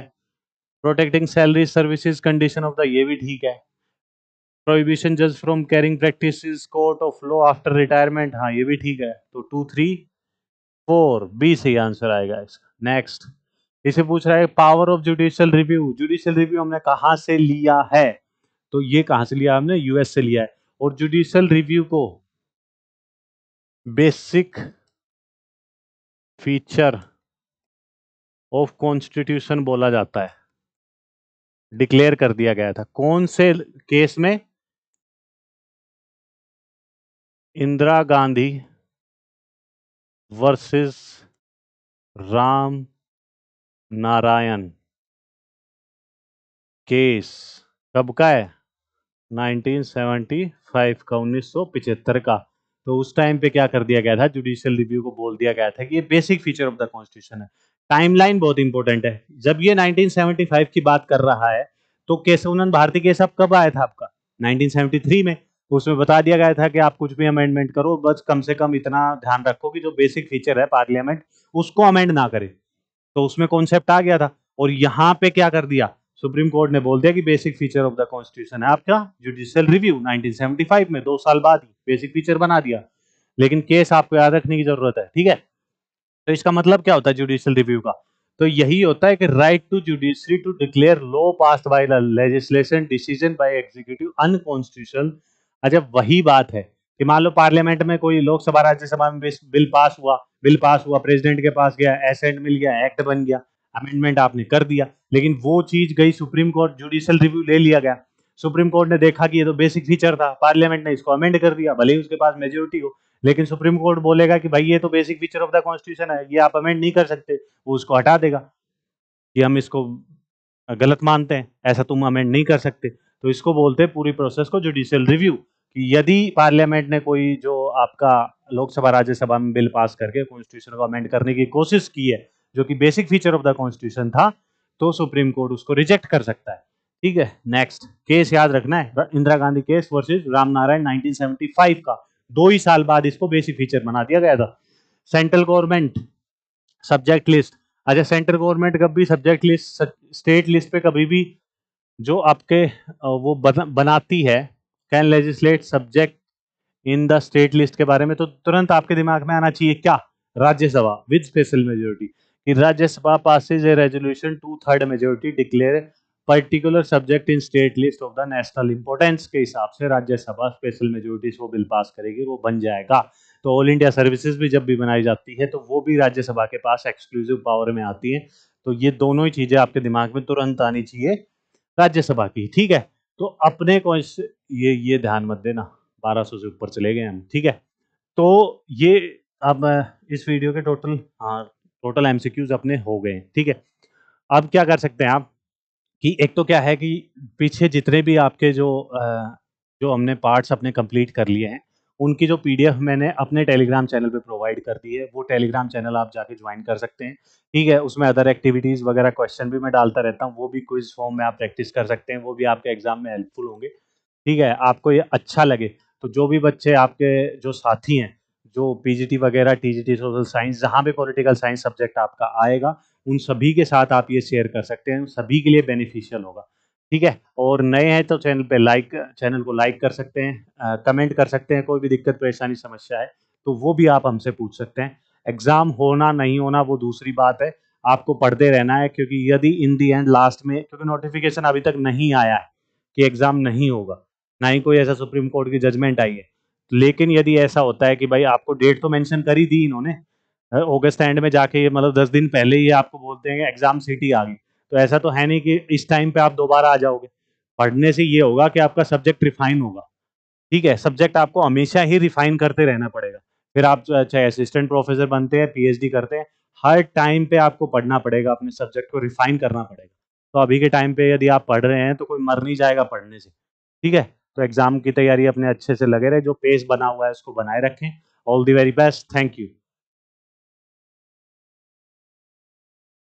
Protecting salary services condition of the, ये भी ठीक है। प्रोहिबिशन जज from carrying practices court of law after retirement, हाँ ये भी ठीक है। तो 2 3 4 बी सही आंसर आएगा इसका। नेक्स्ट, इसे पूछ रहा है power of judicial review. Judicial review हमने कहां से लिया है, तो ये कहां से लिया, हमने यूएस से लिया है। और जुडिशियल रिव्यू को बेसिक फीचर ऑफ कॉन्स्टिट्यूशन बोला जाता है, डिक्लेयर कर दिया गया था कौन से केस में, इंदिरा गांधी वर्सेस राम नारायण केस, कब का है, 1975 का, 1975 का। तो उस टाइम पे क्या कर दिया गया था, जुडिशियल रिव्यू को बोल दिया गया था कि ये basic feature of the constitution है। टाइमलाइन बहुत इंपॉर्टेंट है, जब ये 1975 की बात कर रहा है तो केशवनंद भारती केस अब कब आया था आपका, 1973 में। उसमें बता दिया गया था कि आप कुछ भी अमेंडमेंट करो, बस कम से कम इतना ध्यान रखो कि जो बेसिक फीचर है पार्लियामेंट उसको अमेंड ना करे। तो उसमें कॉन्सेप्ट आ गया था। और यहां पे क्या कर दिया, सुप्रीम कोर्ट ने बोल दिया कि basic feature of the constitution है आपका जुडिशियल रिव्यू, 1975 में 2 साल बाद ही बेसिक फीचर बना दिया। लेकिन केस आपको याद रखने की जरूरत है, ठीक है। तो इसका मतलब क्या होता है जुडिशियल रिव्यू का, तो यही होता है कि right to judiciary to declare law passed by legislation decision by executive unconstitutional. अच्छा, वही बात है कि मान लो पार्लियामेंट में कोई लोकसभा राज्यसभा में बिल पास हुआ, प्रेसिडेंट के पास गया, एसेंट मिल गया, एक्ट बन गया, अमेंडमेंट आपने कर दिया, लेकिन वो चीज गई सुप्रीम कोर्ट, जुडिशियल रिव्यू ले लिया गया। सुप्रीम कोर्ट ने देखा कि ये तो बेसिक फीचर था, पार्लियामेंट ने इसको अमेंड कर दिया, भले ही उसके पास मेजोरिटी हो, लेकिन सुप्रीम कोर्ट बोलेगा कि भाई ये तो basic feature of the constitution है, ये आप अमेंड नहीं कर सकते, वो उसको हटा देगा कि हम इसको गलत मानते हैं, ऐसा तुम अमेंड नहीं कर सकते। तो इसको बोलते हैं पूरी प्रोसेस को जुडिशियल रिव्यू, कि यदि पार्लियामेंट ने कोई जो आपका लोकसभा राज्यसभा में बिल पास करके कॉन्स्टिट्यूशन को अमेंड करने की कोशिश की है, जो कि basic feature of the constitution था, तो सुप्रीम कोर्ट उसको रिजेक्ट कर सकता है। ठीक है, नेक्स्ट केस याद रखना है, इंदिरा गांधी केस वर्सेस राम नारायण 1975 का, 2 ही साल बाद इसको बेसिक फीचर बना दिया गया था। Central government subject list. अच्छा, सेंट्रल गवर्नमेंट कभी सब्जेक्ट लिस्ट स्टेट लिस्ट पे कभी भी जो आपके वो बनाती है, can legislate subject in the state list के बारे में, तो तुरंत आपके दिमाग में आना चाहिए क्या, राज्यसभा विद स्पेशल मेजोरिटी, कि Rajya Sabha passes a resolution 2/3 majority declare particular subject in state list of the national importance के हिसाब से राज्यसभा स्पेशल मेजोरिटी से वो बिल पास करेगी, वो बन जाएगा। तो ऑल इंडिया सर्विसेज भी जब भी बनाई जाती है तो वो भी राज्यसभा के पास एक्सक्लूसिव पावर में आती है। तो ये दोनों ही चीजें आपके दिमाग में तुरंत आनी चाहिए राज्यसभा की, ठीक है। तो अपने को ये ध्यान मत देना, 1200 से ऊपर चले गए हम, ठीक है। तो ये अब इस वीडियो के टोटल, हाँ, टोटल एमसीक्यूज अपने हो गए, ठीक है। अब क्या कर सकते हैं आप, कि एक तो क्या है कि पीछे जितने भी आपके जो जो हमने पार्ट्स अपने कंप्लीट कर लिए हैं, उनकी जो पीडीएफ मैंने अपने टेलीग्राम चैनल पे प्रोवाइड कर दी है, वो टेलीग्राम चैनल आप जाके ज्वाइन कर सकते हैं। ठीक है, उसमें अदर एक्टिविटीज़ वगैरह क्वेश्चन भी मैं डालता रहता हूँ, वो भी क्विज फॉर्म में आप प्रैक्टिस कर सकते हैं, वो भी आपके एग्जाम में हेल्पफुल होंगे। ठीक है, आपको ये अच्छा लगे तो जो भी बच्चे आपके जो साथी हैं, जो पीजीटी वगैरह, टीजीटी, सोशल साइंस, जहाँ पे पॉलिटिकल साइंस सब्जेक्ट आपका आएगा, उन सभी के साथ आप ये शेयर कर सकते हैं, सभी के लिए बेनिफिशियल होगा। ठीक है, और नए हैं तो चैनल को लाइक कर सकते हैं, कमेंट कर सकते हैं, कोई भी दिक्कत परेशानी समस्या है तो वो भी आप हमसे पूछ सकते हैं। एग्जाम होना नहीं होना वो दूसरी बात है, आपको पढ़ते रहना है, क्योंकि यदि इन दी एंड लास्ट में, क्योंकि नोटिफिकेशन अभी तक नहीं आया है कि एग्जाम नहीं होगा, ना ही कोई ऐसा सुप्रीम कोर्ट की जजमेंट आई है, लेकिन यदि ऐसा होता है कि भाई आपको डेट तो मेंशन कर ही दी इन्होंने, अगस्त एंड में जाके, ये मतलब 10 दिन पहले ही आपको बोलते हैं कि एग्जाम सिटी आ गई, तो ऐसा तो है नहीं कि इस टाइम पे आप दोबारा आ जाओगे। पढ़ने से ये होगा कि आपका सब्जेक्ट रिफाइन होगा। ठीक है, सब्जेक्ट आपको हमेशा ही रिफाइन करते रहना पड़ेगा। फिर आप चाहे असिस्टेंट प्रोफेसर बनते हैं, पीएचडी करते हैं, हर टाइम पे आपको पढ़ना पड़ेगा, अपने सब्जेक्ट को रिफाइन करना पड़ेगा। तो अभी के टाइम पे यदि आप पढ़ रहे हैं तो कोई मर नहीं जाएगा पढ़ने से। ठीक है, तो एग्जाम की तैयारी अपने अच्छे से लगे रहे, जो पेज बना हुआ है उसको बनाए रखें। All the very best, thank you.